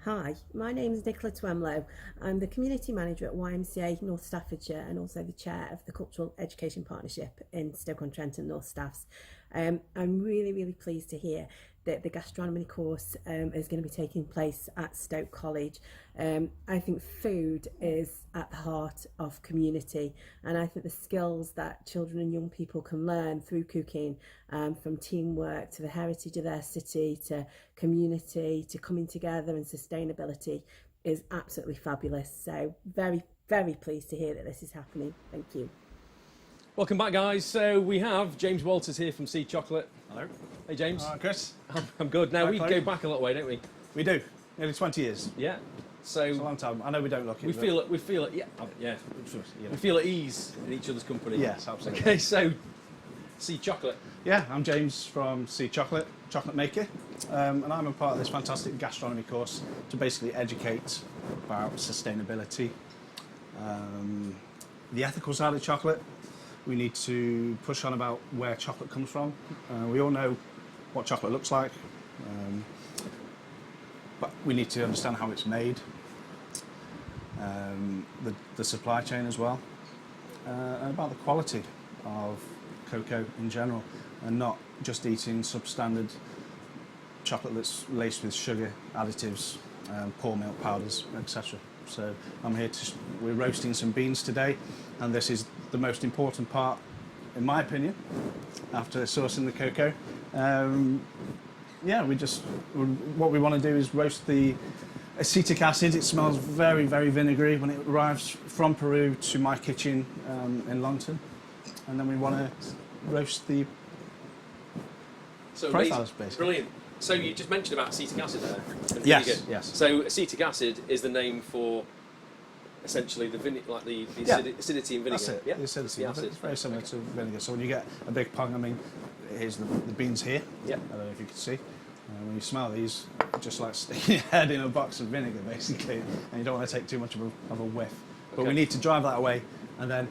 Hi, my name is Nicola Twemlow. I'm the Community Manager at YMCA North Staffordshire and also the Chair of the Cultural Education Partnership in Stoke-on-Trent and North Staffs. I'm really pleased to hear that the gastronomy course is going to be taking place at Stoke College. I think food is at the heart of community, and I think the skills that children and young people can learn through cooking, from teamwork to the heritage of their city to community to coming together and sustainability, is absolutely fabulous. So very pleased to hear that this is happening. Thank you. Welcome back, guys. So we have James Walters here from Seed Chocolate. Hello. Hey, James. Chris. I'm good. Now, Hi, we Chloe. go back a little way, don't we? We do. Nearly 20 years. Yeah. So It's a long time. I know we don't look it. we but- feel it. We feel it. Yeah. Yeah. You know. We feel at ease in each other's company. Yes, absolutely. Okay. So, Seed Chocolate. Yeah, I'm James from Seed Chocolate, chocolate maker, and I'm a part of this fantastic gastronomy course to basically educate about sustainability, the ethical side of chocolate. We need to push on about where chocolate comes from. We all know what chocolate looks like, but we need to understand how it's made, the supply chain as well, and about the quality of cocoa in general, and not just eating substandard chocolate that's laced with sugar, additives, poor milk powders, etc. So I'm here we're roasting some beans today, and this is the most important part, in my opinion, after sourcing the cocoa. Yeah, what we want to do is roast the acetic acid. It smells very, very vinegary when it arrives from Peru to my kitchen in Longton. And then we want to roast the So profiles, amazing. basically. Brilliant. So you just mentioned about acetic acid there. and Yes, vinegar. yes. So acetic acid is the name for essentially the Yeah. acidity in vinegar. That's it. Yeah. The acidity. The acid. It's very similar Okay. to vinegar. So when you get a big pong, I mean, here's the beans here. Yeah. I don't know if you can see. When you smell these, just like sticking your head in a box of vinegar, basically, and you don't want to take too much of a whiff. But Okay. we need to drive that away, and then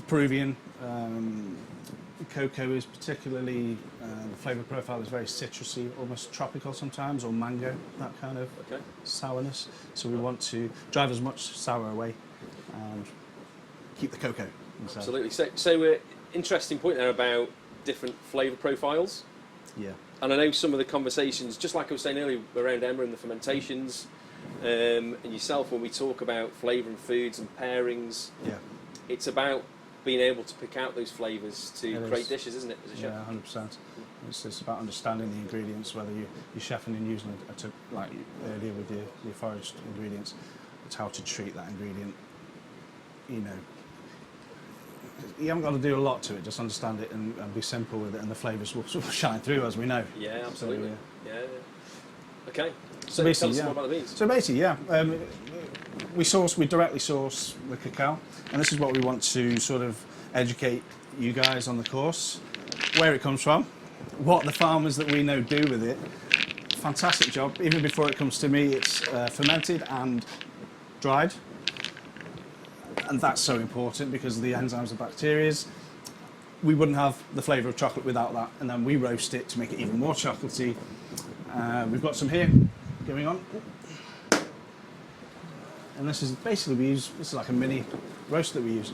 Peruvian cocoa is particularly, the flavour profile is very citrusy, almost tropical sometimes, or mango, that kind of Okay. sourness. So we want to drive as much sour away and keep the cocoa inside. Absolutely. So interesting point there about different flavour profiles. Yeah. And I know some of the conversations, just like I was saying earlier, around Emma and the fermentations, and yourself, when we talk about flavour and foods and pairings, Yeah. it's about being able to pick out those flavours to It create is. dishes, isn't it, as a chef? Yeah, 100%. It's about understanding the ingredients, whether you're chefing and using it, like earlier with your foraged ingredients, it's how to treat that ingredient. You know, you haven't got to do a lot to it, just understand it and be simple with it, and the flavours will sort of shine through, as we know. Yeah, absolutely. So, Yeah. Okay. So basically, tell us yeah. more about the beans. So basically, yeah, we directly source the cacao, and this is what we want to sort of educate you guys on the course, where it comes from, what the farmers that we know do with it. Fantastic job. Even before it comes to me, it's fermented and dried, and that's so important because of the enzymes and bacteria. We wouldn't have the flavour of chocolate without that, and then we roast it to make it even more chocolatey. We've got some here going on. And this is basically, this is like a mini roast that we use.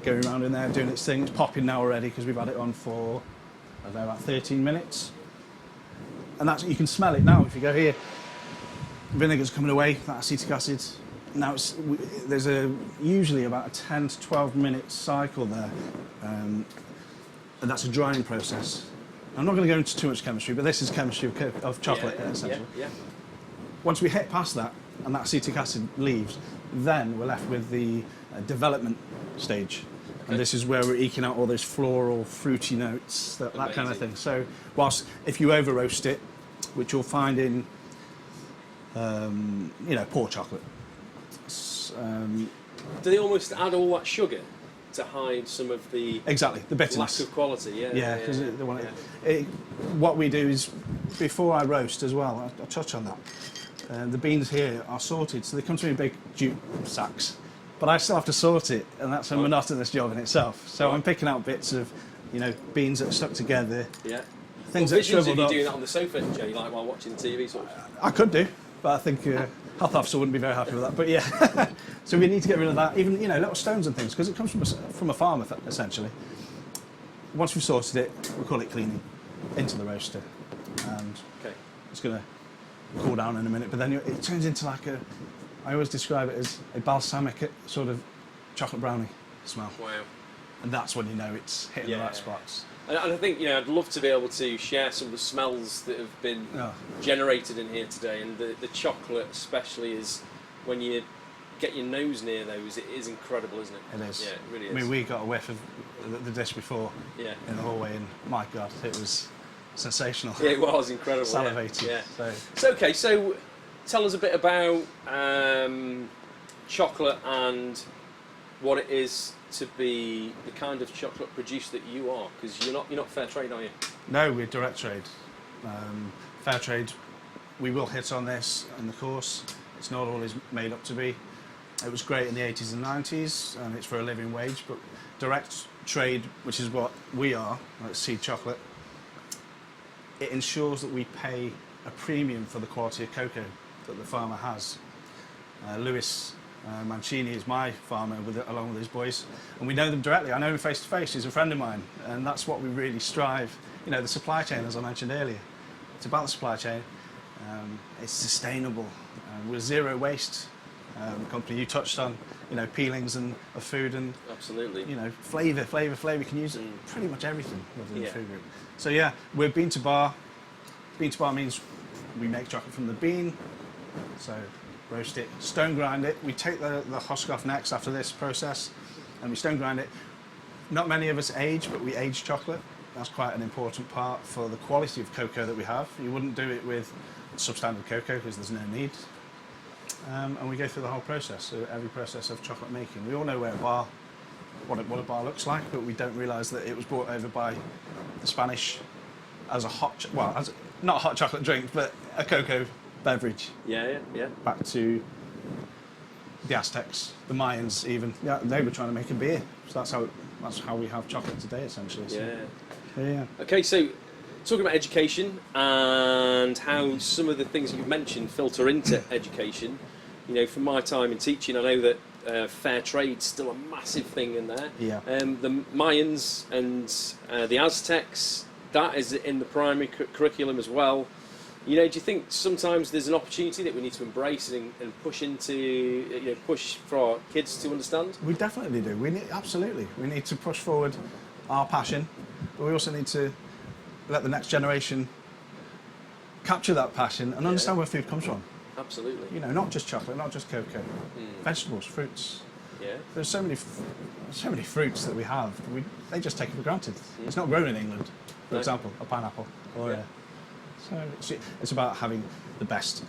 Going around in there, doing its thing. It's popping now already because we've had it on for, I don't know, about 13 minutes. And that's, you can smell it now if you go here. Vinegar's coming away, that acetic acid. Now there's usually about a 10 to 12 minute cycle there. And that's a drying process. I'm not going to go into too much chemistry, but this is chemistry of chocolate, essentially. Yeah. Once we hit past that, and that acetic acid leaves, then we're left with the development stage. Okay. And this is where we're eking out all those floral, fruity notes, that kind of Amazing. thing. So, whilst if you over roast it, which you'll find in, poor chocolate. Do they almost add all that sugar to hide some of the Exactly, the bitterness. lack of quality? Yeah. Because what we do is, before I roast as well, I'll touch on that. The beans here are sorted, so they come to me in big jute sacks, but I still have to sort it, and that's a monotonous job in itself. So I'm picking out bits of, beans that are stuck together, Yeah. things Well, that visually, shriveled you're up. doing that on the sofa, Jay, like while watching TV, sort of. I could do, but I think health officer wouldn't be very happy with that. But yeah, so we need to get rid of that, even little stones and things, because it comes from a farm essentially. Once we've sorted it, we call it cleaning into the roaster, and Okay. it's going to cool down in a minute. But then it turns into I always describe it as a balsamic sort of chocolate brownie smell, Wow. and that's when you know it's hitting the Yeah. right spots. And I think, I'd love to be able to share some of the smells that have been Oh. generated in here today, and the chocolate especially is when you get your nose near those, it is incredible, isn't it? It is. Yeah, it really is. I mean, we got a whiff of the dish before Yeah. in the hallway, and my God, it was sensational. Yeah, it was incredible. Salivating. Yeah. So, So okay, so tell us a bit about chocolate and what it is to be the kind of chocolate producer that you are, because you're not fair trade, are you? no, we're direct trade. Fair trade, we will hit on this in the course. It's not always made up to be. It was great in the 80s and 90s, and it's for a living wage, but direct trade, which is what we are, like Seed Chocolate, it ensures that we pay a premium for the quality of cocoa that the farmer has. Lewis Mancini is my farmer, along with his boys, and we know them directly. I know him face to face. He's a friend of mine, and that's what we really strive. You know, the supply chain, as I mentioned earlier, it's about the supply chain. It's sustainable. We're zero waste company. You touched on, you know, peelings of food and Absolutely. you know, flavour. You can use pretty much everything within the Yeah. food group. So yeah, we're bean to bar. Bean to bar means we make chocolate from the bean. So roast it, stone grind it. We take the husk off next after this process, and we stone grind it. Not many of us age, but we age chocolate. That's quite an important part for the quality of cocoa that we have. You wouldn't do it with substandard cocoa because there's no need. And we go through the whole process, so every process of chocolate making. We all know what a bar looks like, but we don't realise that it was brought over by the Spanish as a not a hot chocolate drink, but a cocoa beverage. Yeah. Back to the Aztecs, the Mayans, even. Yeah, they were trying to make a beer. So that's how we have chocolate today, essentially. So, yeah. Okay, so talking about education and how some of the things you've mentioned filter into education. You know, from my time in teaching, I know that fair trade's still a massive thing in there. Yeah. The Mayans and the Aztecs, that is in the primary curriculum as well. You know, do you think sometimes there's an opportunity that we need to embrace and push into, you know, push for our kids to understand? We definitely do. Absolutely. We need to push forward our passion, but we also need to let the next generation capture that passion and understand where food comes from. Absolutely. You know, not just chocolate, not just cocoa, vegetables, fruits. Yeah. There's so many fruits that we have. They just take it for granted. It's not grown in England, for example, a pineapple. So it's about having the best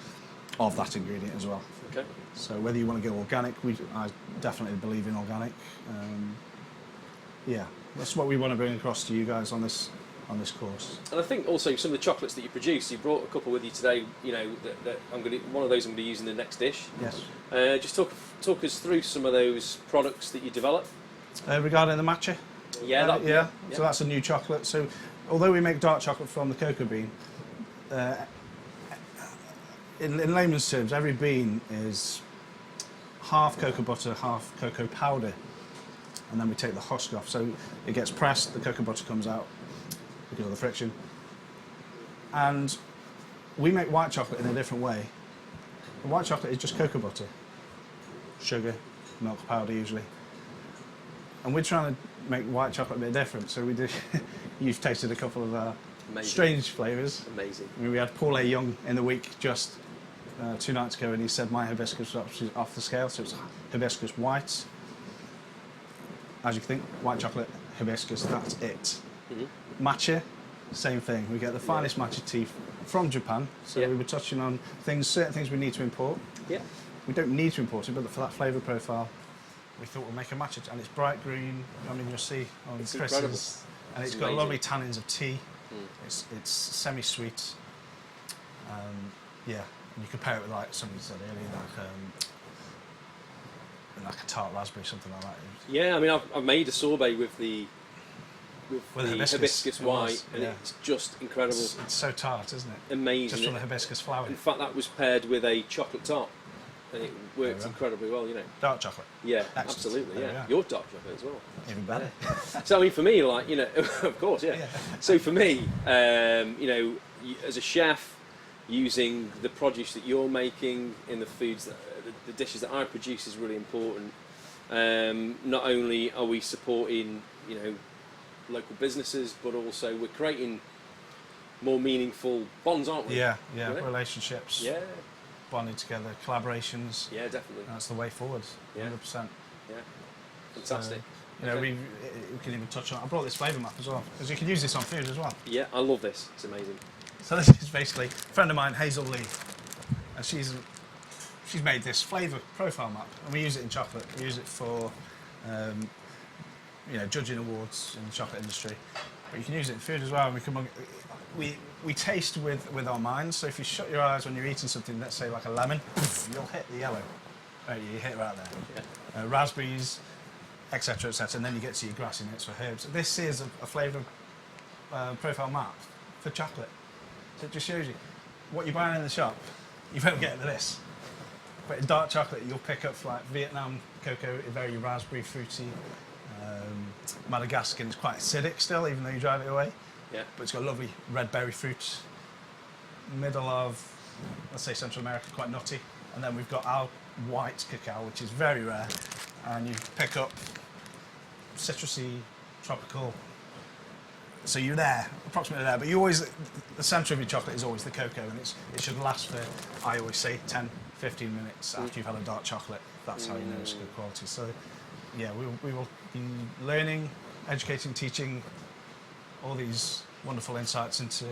of that ingredient as well. Okay. So whether you want to go organic, I definitely believe in organic. Yeah, that's what we want to bring across to you guys on this course. And I think also some of the chocolates that you produce, you brought a couple with you today. You know, that one of those I'm going to use in the next dish. Yes. Just talk us through some of those products that you develop. Regarding the matcha. Yeah. So that's a new chocolate. So although we make dark chocolate from the cocoa bean, in layman's terms, every bean is half cocoa butter, half cocoa powder, and then we take the husk off. So it gets pressed, the cocoa butter comes out because of the friction. And we make white chocolate in a different way. The white chocolate is just cocoa butter, sugar, milk powder usually. And we're trying to make white chocolate a bit different. So we do. You've tasted a couple of strange flavours. Amazing. I mean, we had Paul A. Young in the week just 2 nights ago, and he said my hibiscus was off the scale, so it's hibiscus white. As you can think, white chocolate, hibiscus, that's it. Matcha, same thing. We get the finest matcha tea from Japan, so we were touching on certain things we need to import. Yeah. We don't need to import it, but for that flavour profile, we thought we'd make a matcha, and it's bright green. I mean, you'll see on It's Chris's, incredible. and it's got lovely tannins of tea. It's semi-sweet. Yeah, and you compare it with, like somebody said earlier, like a tart raspberry, something like that. Yeah, I mean, I've made a sorbet with the hibiscus white, and yeah. it's just incredible. It's so tart, isn't it? Amazing. Just from the hibiscus flower. In fact, that was paired with a chocolate tart, and it worked incredibly well, you know. Dark chocolate. Yeah, Excellent. absolutely, There we yeah. are. Your dark chocolate as well. Even better. So, I mean, for me, like, you know, of course, yeah. So for me, you know, as a chef, using the produce that you're making in the foods, the dishes that I produce is really important. Not only are we supporting, you know, local businesses, but also we're creating more meaningful bonds, aren't we? Yeah, You know? relationships. Yeah. bonding together, collaborations. Yeah, definitely. That's the way forward. Yeah. 100%. Yeah, fantastic. You know, Okay. we can even touch on. I brought this flavour map as well because you can use this on food as well. Yeah, I love this. It's amazing. So this is basically a friend of mine, Hazel Lee, and she's made this flavour profile map, and we use it in chocolate. We use it for you know, judging awards in the chocolate industry, but you can use it in food as well. And we taste with our minds. So if you shut your eyes when you're eating something, let's say like a lemon, you'll hit the yellow. Right, you hit right there. Yeah. Raspberries, etc., etc., and then you get to your grassy notes for herbs. This is a flavour profile map for chocolate. So it just shows you what you're buying in the shop. You won't get this. But in dark chocolate, you'll pick up like Vietnam cocoa, very raspberry, fruity. Madagascar is quite acidic still, even though you drive it away. Yeah. But it's got lovely red berry fruit. Middle of, let's say, Central America, quite nutty. And then we've got our white cacao, which is very rare. And you pick up citrusy, tropical. So you're there, approximately there. But you always, the centre of your chocolate is always the cocoa, and it should last for, I always say, 10, 15 minutes after you've had a dark chocolate. That's how you know it's good quality. So, yeah, we will be learning, educating, teaching all these wonderful insights into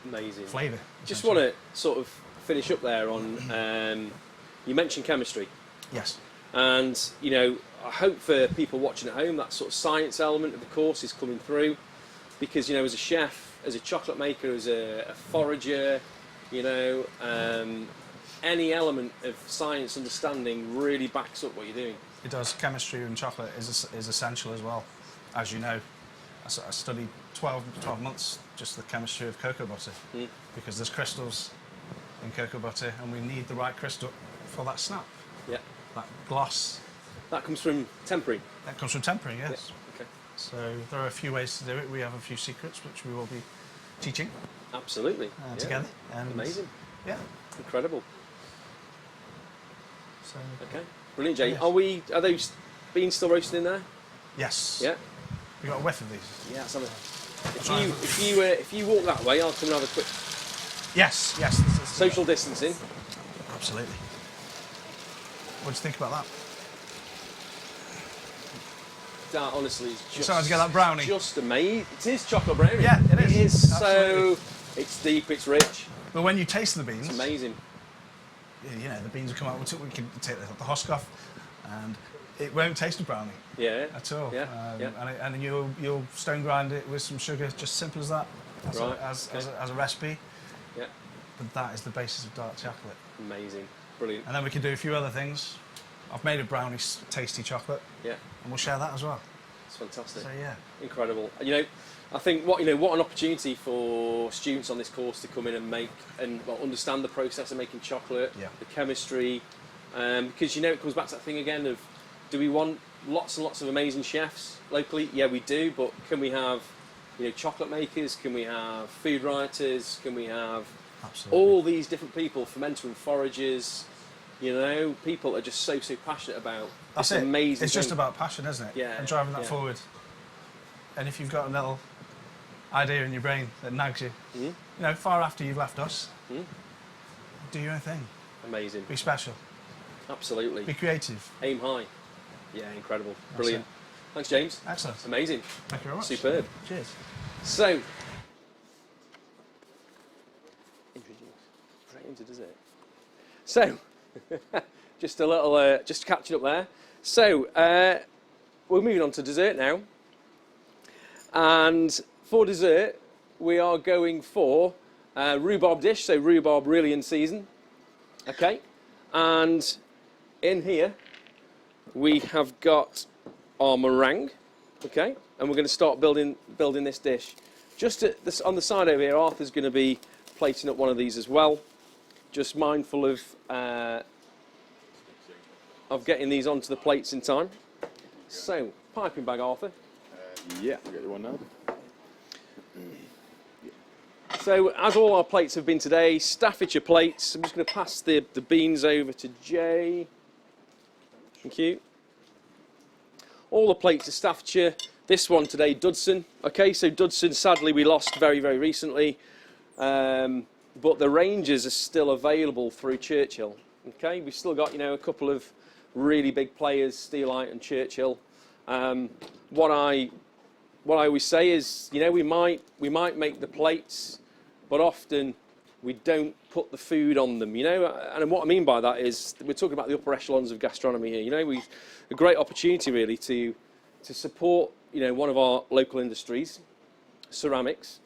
Amazing. flavour. Just want to sort of finish up there on, you mentioned chemistry. Yes. And, you know, I hope for people watching at home that sort of science element of the course is coming through. Because, you know, as a chef, as a chocolate maker, as a forager, you know, any element of science understanding really backs up what you're doing. It does. Chemistry in chocolate is essential as well. As you know, I studied 12 months just the chemistry of cocoa butter because there's crystals in cocoa butter and we need the right crystal for that snap, Yeah. that gloss. That comes from tempering. That comes from tempering, yes. Yeah. Okay. So there are a few ways to do it. We have a few secrets which we will be teaching Absolutely. Yeah. together. And Amazing. Yeah. Incredible. So Okay. Brilliant, Jay. Yes. Are those beans still roasted in there? yes. Yeah. We got a whiff of these. Yeah. Let's have a, if you walk that way, I'll come and have a quick Yes. Yes. social distancing. Absolutely. What do you think about that? That honestly is just. Starting to get that brownie. Just amazing. It is chocolate brownie. Yeah, it is. It is Absolutely. so. It's deep. It's rich. But when you taste the beans, It's amazing. you know, the beans will come out. We can take the husk off, and it won't taste of brownie Yeah. at all. Yeah. Yeah. And you'll stone grind it with some sugar, just simple as that, as, Right, as okay. a recipe. Yeah. But that is the basis of dark chocolate. Amazing. Brilliant. And then we can do a few other things. I've made a brownie tasty chocolate, Yeah. and we'll share that as well. It's fantastic. So yeah, Incredible. You know, I think what an opportunity for students on this course to come in and make and understand the process of making chocolate, Yeah. the chemistry, because you know it comes back to that thing again of, do we want lots and lots of amazing chefs locally? Yeah, we do. But can we have, you know, chocolate makers? Can we have food writers? Can we have absolutely. all these different people, fermenter and foragers? You know, people are just so passionate about That's this it. amazing. It's just thing. about passion, isn't it? Yeah, And driving that yeah. forward. And if you've got a little idea in your brain that nags you, Mhm. you know, far after you've left us, Mhm. do your own thing. Amazing. Be special. Absolutely. Be creative. Aim high. Yeah, incredible. That's Brilliant. Thanks, James. Excellent. Amazing. Thank you very much. Superb. Cheers. So, introduce. Straight into dessert. So, just a little, just catching up there. So, we're moving on to dessert now. And for dessert, we are going for rhubarb dish, so rhubarb really in season. Okay. And in here, we have got our meringue. Okay. And we're going to start building this dish. Just at this, on the side over here, Arthur's going to be plating up one of these as well. Just mindful of getting these onto the plates in time. So, piping bag, Arthur. Yeah, I'll get you one now. So, as all our plates have been today, Staffordshire plates. I'm just going to pass the beans over to Jay. Thank you. All the plates are Staffordshire. This one today, Dudson. Okay, so Dudson, sadly, we lost very, very recently. but the ranges are still available through Churchill. Okay, we've still got, you know, a couple of really big players, Steelite and Churchill. What I always say is, you know, we might make the plates, but often we don't put the food on them, you know. And what I mean by that is we're talking about the upper echelons of gastronomy here. You know, a great opportunity really to support, you know, one of our local industries, ceramics.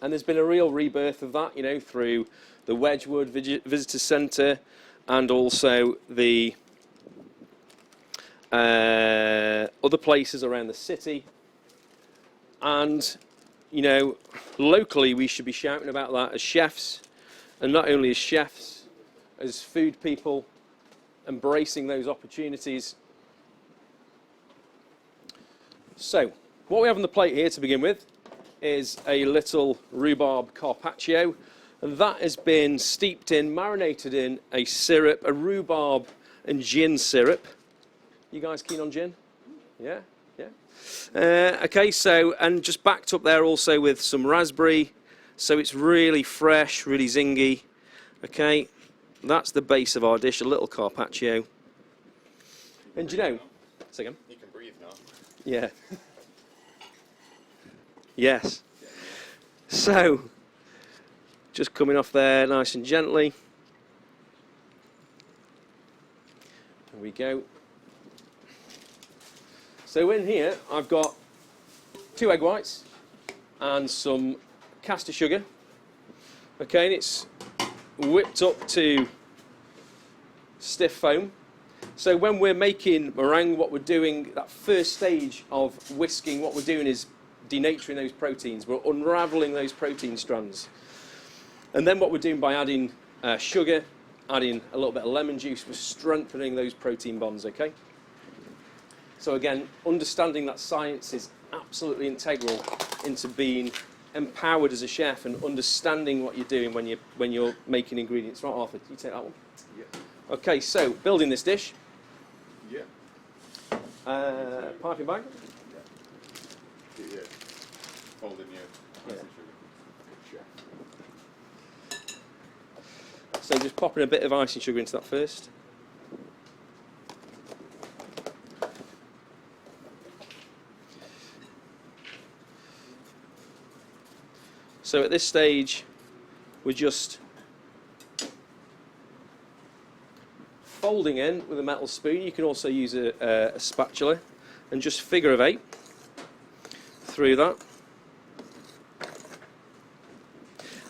And there's been a real rebirth of that, you know, through the Wedgwood Visitor Centre and also the other places around the city. And, you know, locally we should be shouting about that as chefs, and not only as chefs, as food people, embracing those opportunities. So, what we have on the plate here to begin with is a little rhubarb carpaccio, and that has been steeped in, marinated in a syrup, a rhubarb and gin syrup. You guys keen on gin? Yeah? Yeah. Okay, so, and just backed up there also with some raspberry, so it's really fresh, really zingy. Okay, that's the base of our dish, a little carpaccio. And you know, say again? You can breathe now. Yeah. Yes. So, just coming off there nice and gently. There we go. So in here I've got 2 egg whites and some caster sugar. Okay, and it's whipped up to stiff foam. So when we're making meringue, what we're doing, that first stage of whisking, what we're doing is denaturing those proteins. We're unraveling those protein strands. And then what we're doing by adding sugar, adding a little bit of lemon juice, we're strengthening those protein bonds, okay? So again, understanding that science is absolutely integral into being empowered as a chef and understanding what you're doing when you're making ingredients. Right, Arthur, you take that one? Yeah. Okay, so building this dish. Yeah. Piping bag. Yeah. Folding your icing sugar. So just popping a bit of icing sugar into that first. So at this stage, we're just folding in with a metal spoon. You can also use a spatula and just figure of 8 through that.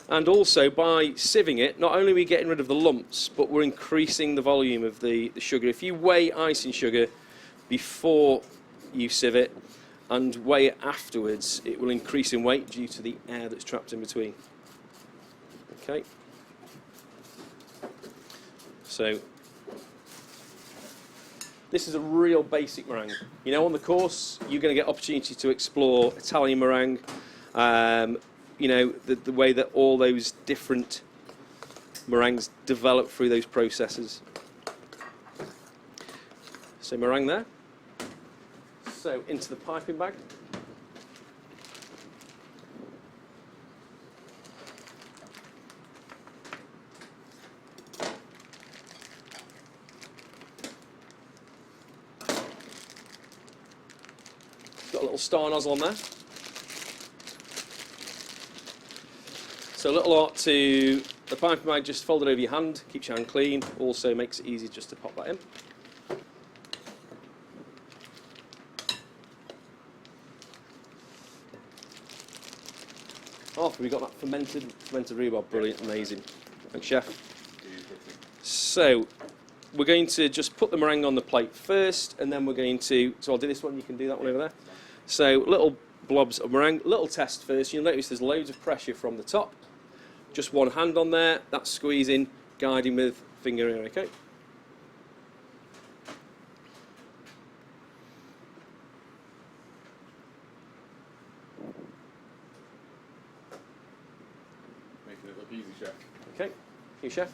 And also by sieving it, not only are we getting rid of the lumps, but we're increasing the volume of the sugar. If you weigh icing sugar before you sieve it and weigh it afterwards, it will increase in weight due to the air that's trapped in between. Okay. So this is a real basic meringue. You know, on the course, you're going to get opportunity to explore Italian meringue. You know, the way that all those different meringues develop through those processes. So meringue there. So into the piping bag. Got a little star nozzle on there. So a little art to the piping bag, just fold it over your hand, keeps your hand clean, also makes it easy just to pop that in. After we got that fermented rhubarb, brilliant, amazing. Thanks, chef. So we're going to just put the meringue on the plate first, and then we're going to, so I'll do this one, you can do that one over there. So little blobs of meringue, little test first. You'll notice there's loads of pressure from the top. Just one hand on there, that's squeezing, guiding with finger here, okay? Making it look easy, chef. Okay, you chef.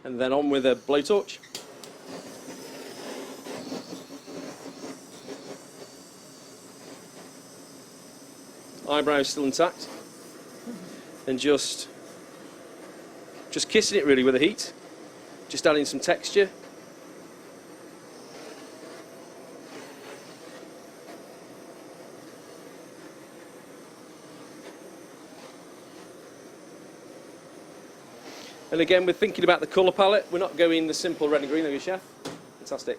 And then on with a blowtorch. eyebrows still intact, and just kissing it really with the heat, just adding some texture. And again, we're thinking about the colour palette. We're not going the simple red and green, are you, Chef? Fantastic.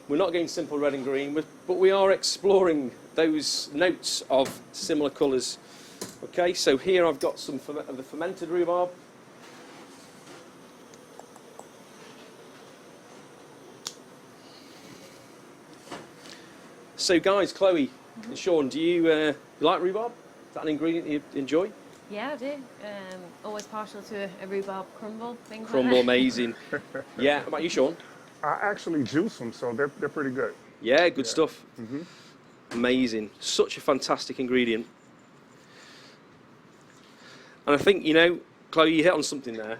We're not going simple red and green, but we are exploring those notes of similar colours. Okay, so here I've got some of the fermented rhubarb. So guys, Chloe and Sean, do you like rhubarb? Is that an ingredient you enjoy? Yeah, I do. Always partial to a rhubarb crumble. Things Crumble, like that. amazing. Yeah, how about you, Sean? I actually juice them, so they're pretty good. Yeah, good Yeah. stuff. Amazing. Such a fantastic ingredient. And I think, you know, Chloe, you hit on something there.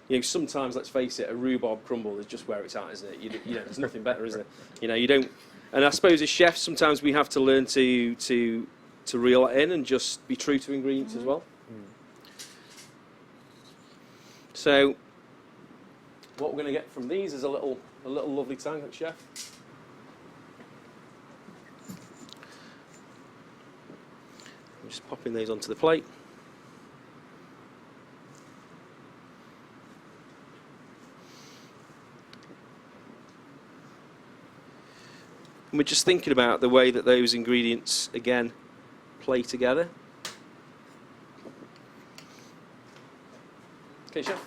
You know, sometimes, let's face it, a rhubarb crumble is just where it's at, isn't it? You know, there's nothing better, is there? You know, you don't... And I suppose as chefs, sometimes we have to learn to reel it in and just be true to ingredients as well. So, what we're going to get from these is a little lovely tang, chef. I'm just popping these onto the plate. And we're just thinking about the way that those ingredients, again, play together. Okay, chef.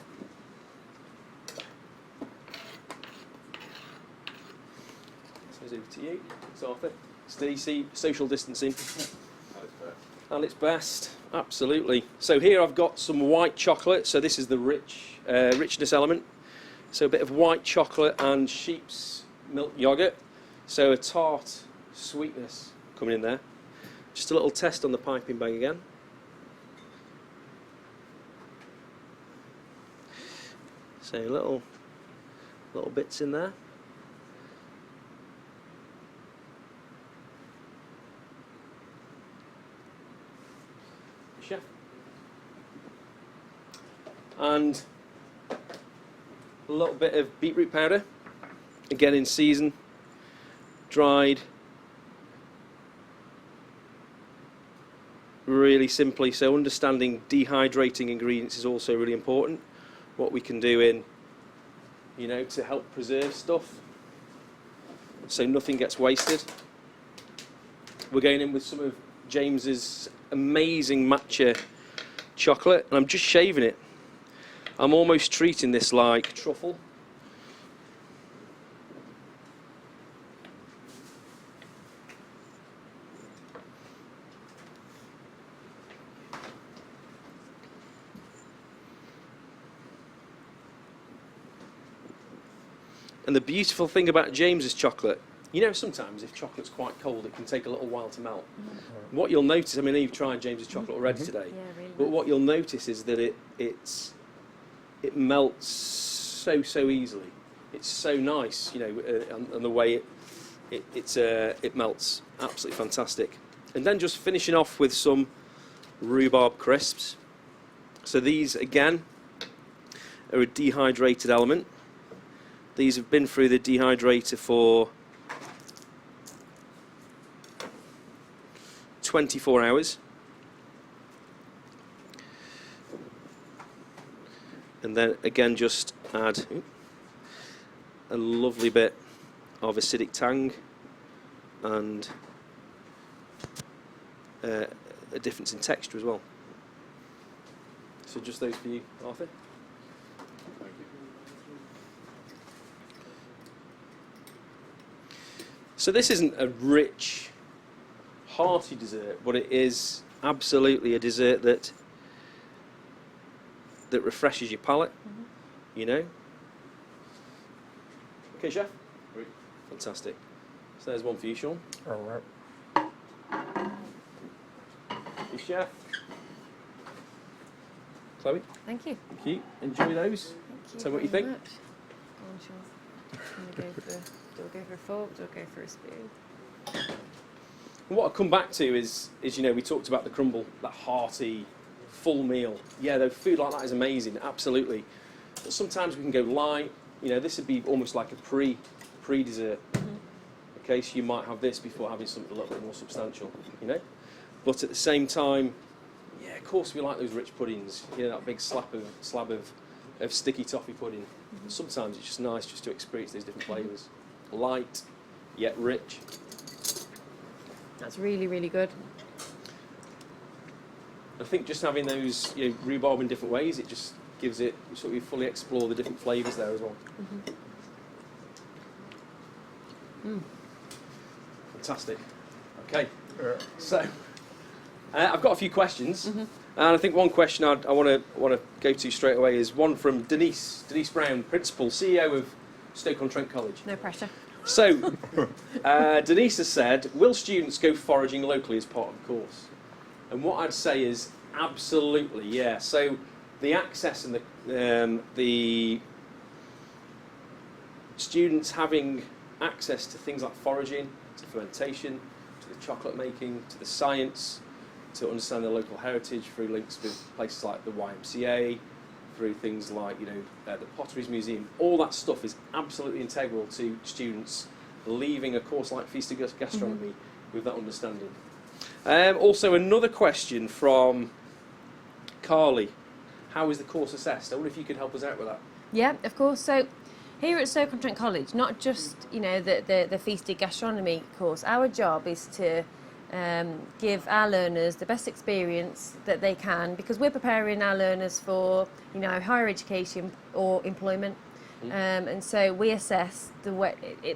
So it's over to you. It's Arthur. Stacey, social distancing. At its best, absolutely. So here I've got some white chocolate. So this is the richness element. So a bit of white chocolate and sheep's milk yogurt. So a tart sweetness coming in there. Just a little test on the piping bag again. So little bits in there. Chef. And a little bit of beetroot powder, again in season, dried, really simply. So understanding dehydrating ingredients is also really important. What we can do in, you know, to help preserve stuff so nothing gets wasted. We're going in with some of James's amazing matcha chocolate, and I'm just shaving it. I'm almost treating this like truffle. And the beautiful thing about James's chocolate, you know, sometimes if chocolate's quite cold, it can take a little while to melt. What you'll notice, I mean, you've tried James's chocolate already today, Yeah, really but nice. what you'll notice is that it melts so easily. It's so nice, you know, and the way it melts, absolutely fantastic. And then just finishing off with some rhubarb crisps. So these again are a dehydrated element. These have been through the dehydrator for 24 hours. And then again just add a lovely bit of acidic tang and a difference in texture as well. So just those for you, Arthur. So this isn't a rich, hearty dessert, but it is absolutely a dessert that refreshes your palate, you know. Okay, chef? Oui. Fantastic. So there's one for you, Sean. All right. Hey, chef. Chloe, Thank you. thank you. Enjoy those. Thank you. Tell me what you very think. much. Go on, Sean. Do I go for a fork? Do I go for a spoon? And what I come back to is we talked about the crumble, that hearty, full meal. Yeah, the food like that is amazing, absolutely. But sometimes we can go light. This would be almost like a pre-dessert. Okay, so you might have this before having something a little bit more substantial. But at the same time, yeah, of course we like those rich puddings. That big slab of sticky toffee pudding. Sometimes it's just nice just to experience those different flavours. Light, yet rich. That's really, really good. I think just having those rhubarb in different ways, it just gives it sort of fully explore the different flavours there as well. Fantastic. Okay, so I've got a few questions, and I think one question I want to go to straight away is one from Denise Brown, Principal, CEO of Stoke-on-Trent College. No pressure. So, Denise has said, will students go foraging locally as part of the course? And what I'd say is absolutely, yeah. So, the access and the students having access to things like foraging, to fermentation, to the chocolate making, to the science, to understand the local heritage through links with places like the YMCA, through things like the Potteries Museum. All that stuff is absolutely integral to students leaving a course like Feasted Gastronomy with that understanding. Also, another question from Carly: how is the course assessed? I wonder if you could help us out with that. Yeah, of course. So here at Stoke-on-Trent College, not just the Feasted Gastronomy course, our job is to give our learners the best experience that they can, because we're preparing our learners for higher education or employment. And so we assess the way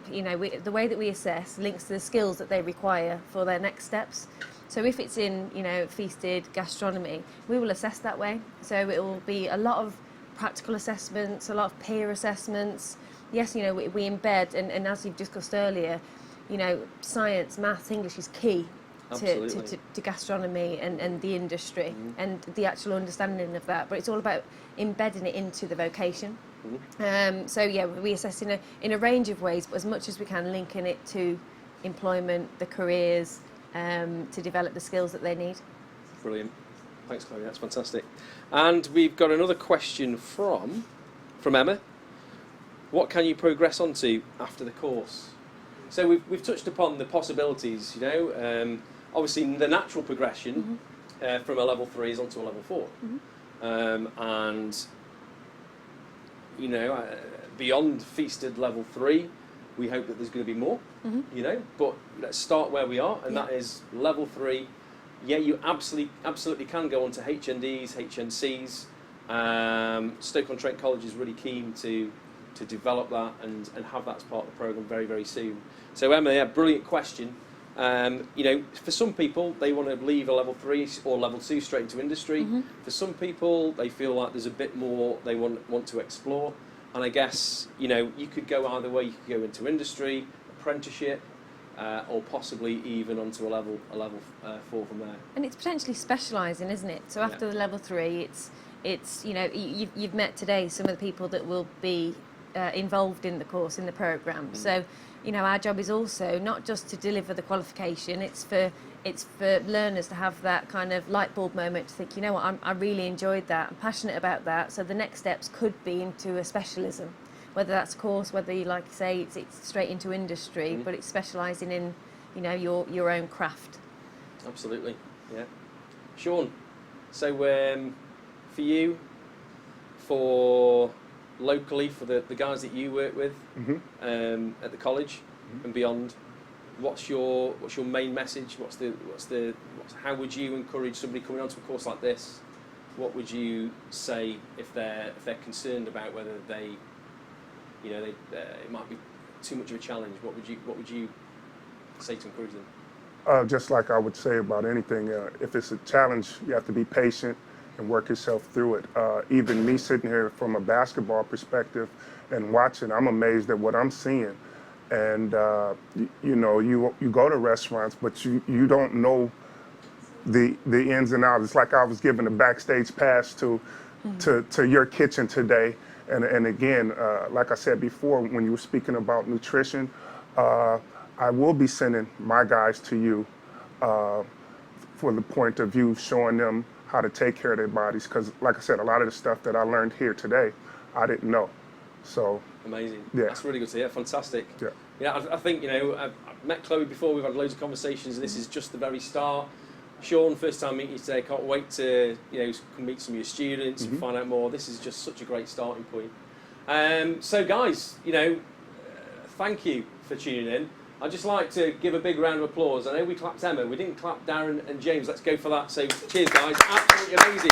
the way that we assess links to the skills that they require for their next steps. So if it's in Feasted Gastronomy, we will assess that way. So it will be a lot of practical assessments, a lot of peer assessments. Yes, we embed, and as you've discussed earlier, science, maths, English is key to gastronomy and the industry and the actual understanding of that. But it's all about embedding it into the vocation. So yeah, we assess in a range of ways, but as much as we can, linking it to employment, the careers, to develop the skills that they need. Brilliant. Thanks, Chloe. That's fantastic. And we've got another question from Emma. What can you progress onto after the course? So we've touched upon the possibilities. Obviously the natural progression from a level 3 is onto a level 4, and beyond Feasted level 3, we hope that there's going to be more. But let's start where we are, and that is level 3. Yeah, you absolutely can go on to HNDs, HNCs. Stoke-on-Trent College is really keen to develop that and have that as part of the programme very, very soon. So Emma, yeah, brilliant question. For some people, they want to leave a level 3 or level 2 straight into industry. For some people, they feel like there's a bit more they want to explore. And I guess, you could go either way. You could go into industry, apprenticeship, or possibly even onto a level 4 from there. And it's potentially specialising, isn't it? So after the level 3, it's you've met today some of the people that will be involved in the course, in the programme. So our job is also not just to deliver the qualification. It's for learners to have that kind of light bulb moment to think, I really enjoyed that, I'm passionate about that. So the next steps could be into a specialism, whether that's a course, whether you like to say it's straight into industry, but it's specialising in your own craft. Absolutely, yeah. Sean, so for you, for locally, for the guys that you work with at the college and beyond, what's your main message? How would you encourage somebody coming onto a course like this? What would you say if they're concerned about whether they it might be too much of a challenge? What would you say to encourage them? Just like I would say about anything, if it's a challenge, you have to be patient and work yourself through it. Even me sitting here from a basketball perspective and watching, I'm amazed at what I'm seeing. And you go to restaurants, but you don't know the ins and outs. It's like I was given a backstage pass to your kitchen today. And again, like I said before, when you were speaking about nutrition, I will be sending my guys to you uh, for the point of view showing them how to take care of their bodies. Because, like I said, a lot of the stuff that I learned here today, I didn't know. So amazing. Yeah. That's really good to hear. Fantastic. Yeah. Yeah, I think, you know, I've met Chloe before. We've had loads of conversations, and this is just the very start. Sean, first time meeting you today. Can't wait to, you know, come meet some of your students and find out more. This is just such a great starting point. So, guys, you know, thank you for tuning in. I'd just like to give a big round of applause. I know we clapped Emma, we didn't clap Darren and James. Let's go for that. So, cheers, guys. Absolutely amazing.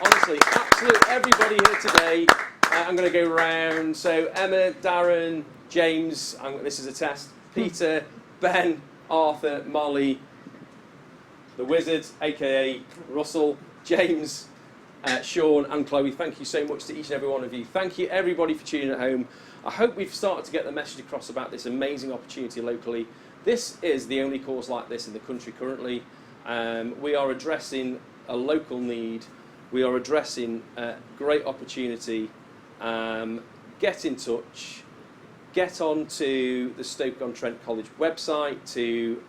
Honestly, absolute everybody here today. I'm going to go round. So, Emma, Darren, James, this is a test. Peter, Ben, Arthur, Molly, the Wizard, aka Russell, James, Sean and Chloe. Thank you so much to each and every one of you. Thank you everybody for tuning at home. I hope we've started to get the message across about this amazing opportunity locally. This is the only course like this in the country currently. We are addressing a local need. We are addressing a great opportunity. Get in touch. Get on to the Stoke-on-Trent College website to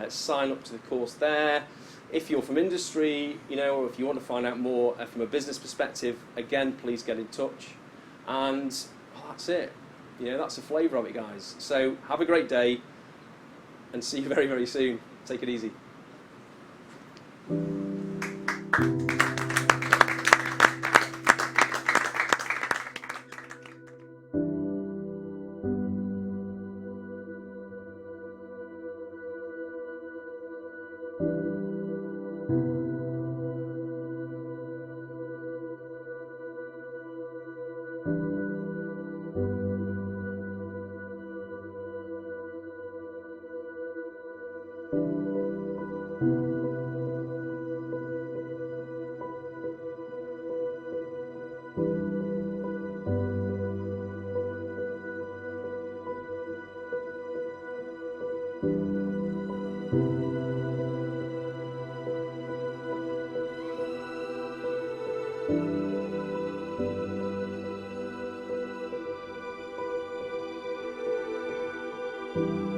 sign up to the course there. If you're from industry, you know, or if you want to find out more from a business perspective, again, please get in touch. And that's it. You know, that's the flavour of it, guys. So have a great day and see you very, very soon. Take it easy. Thank you.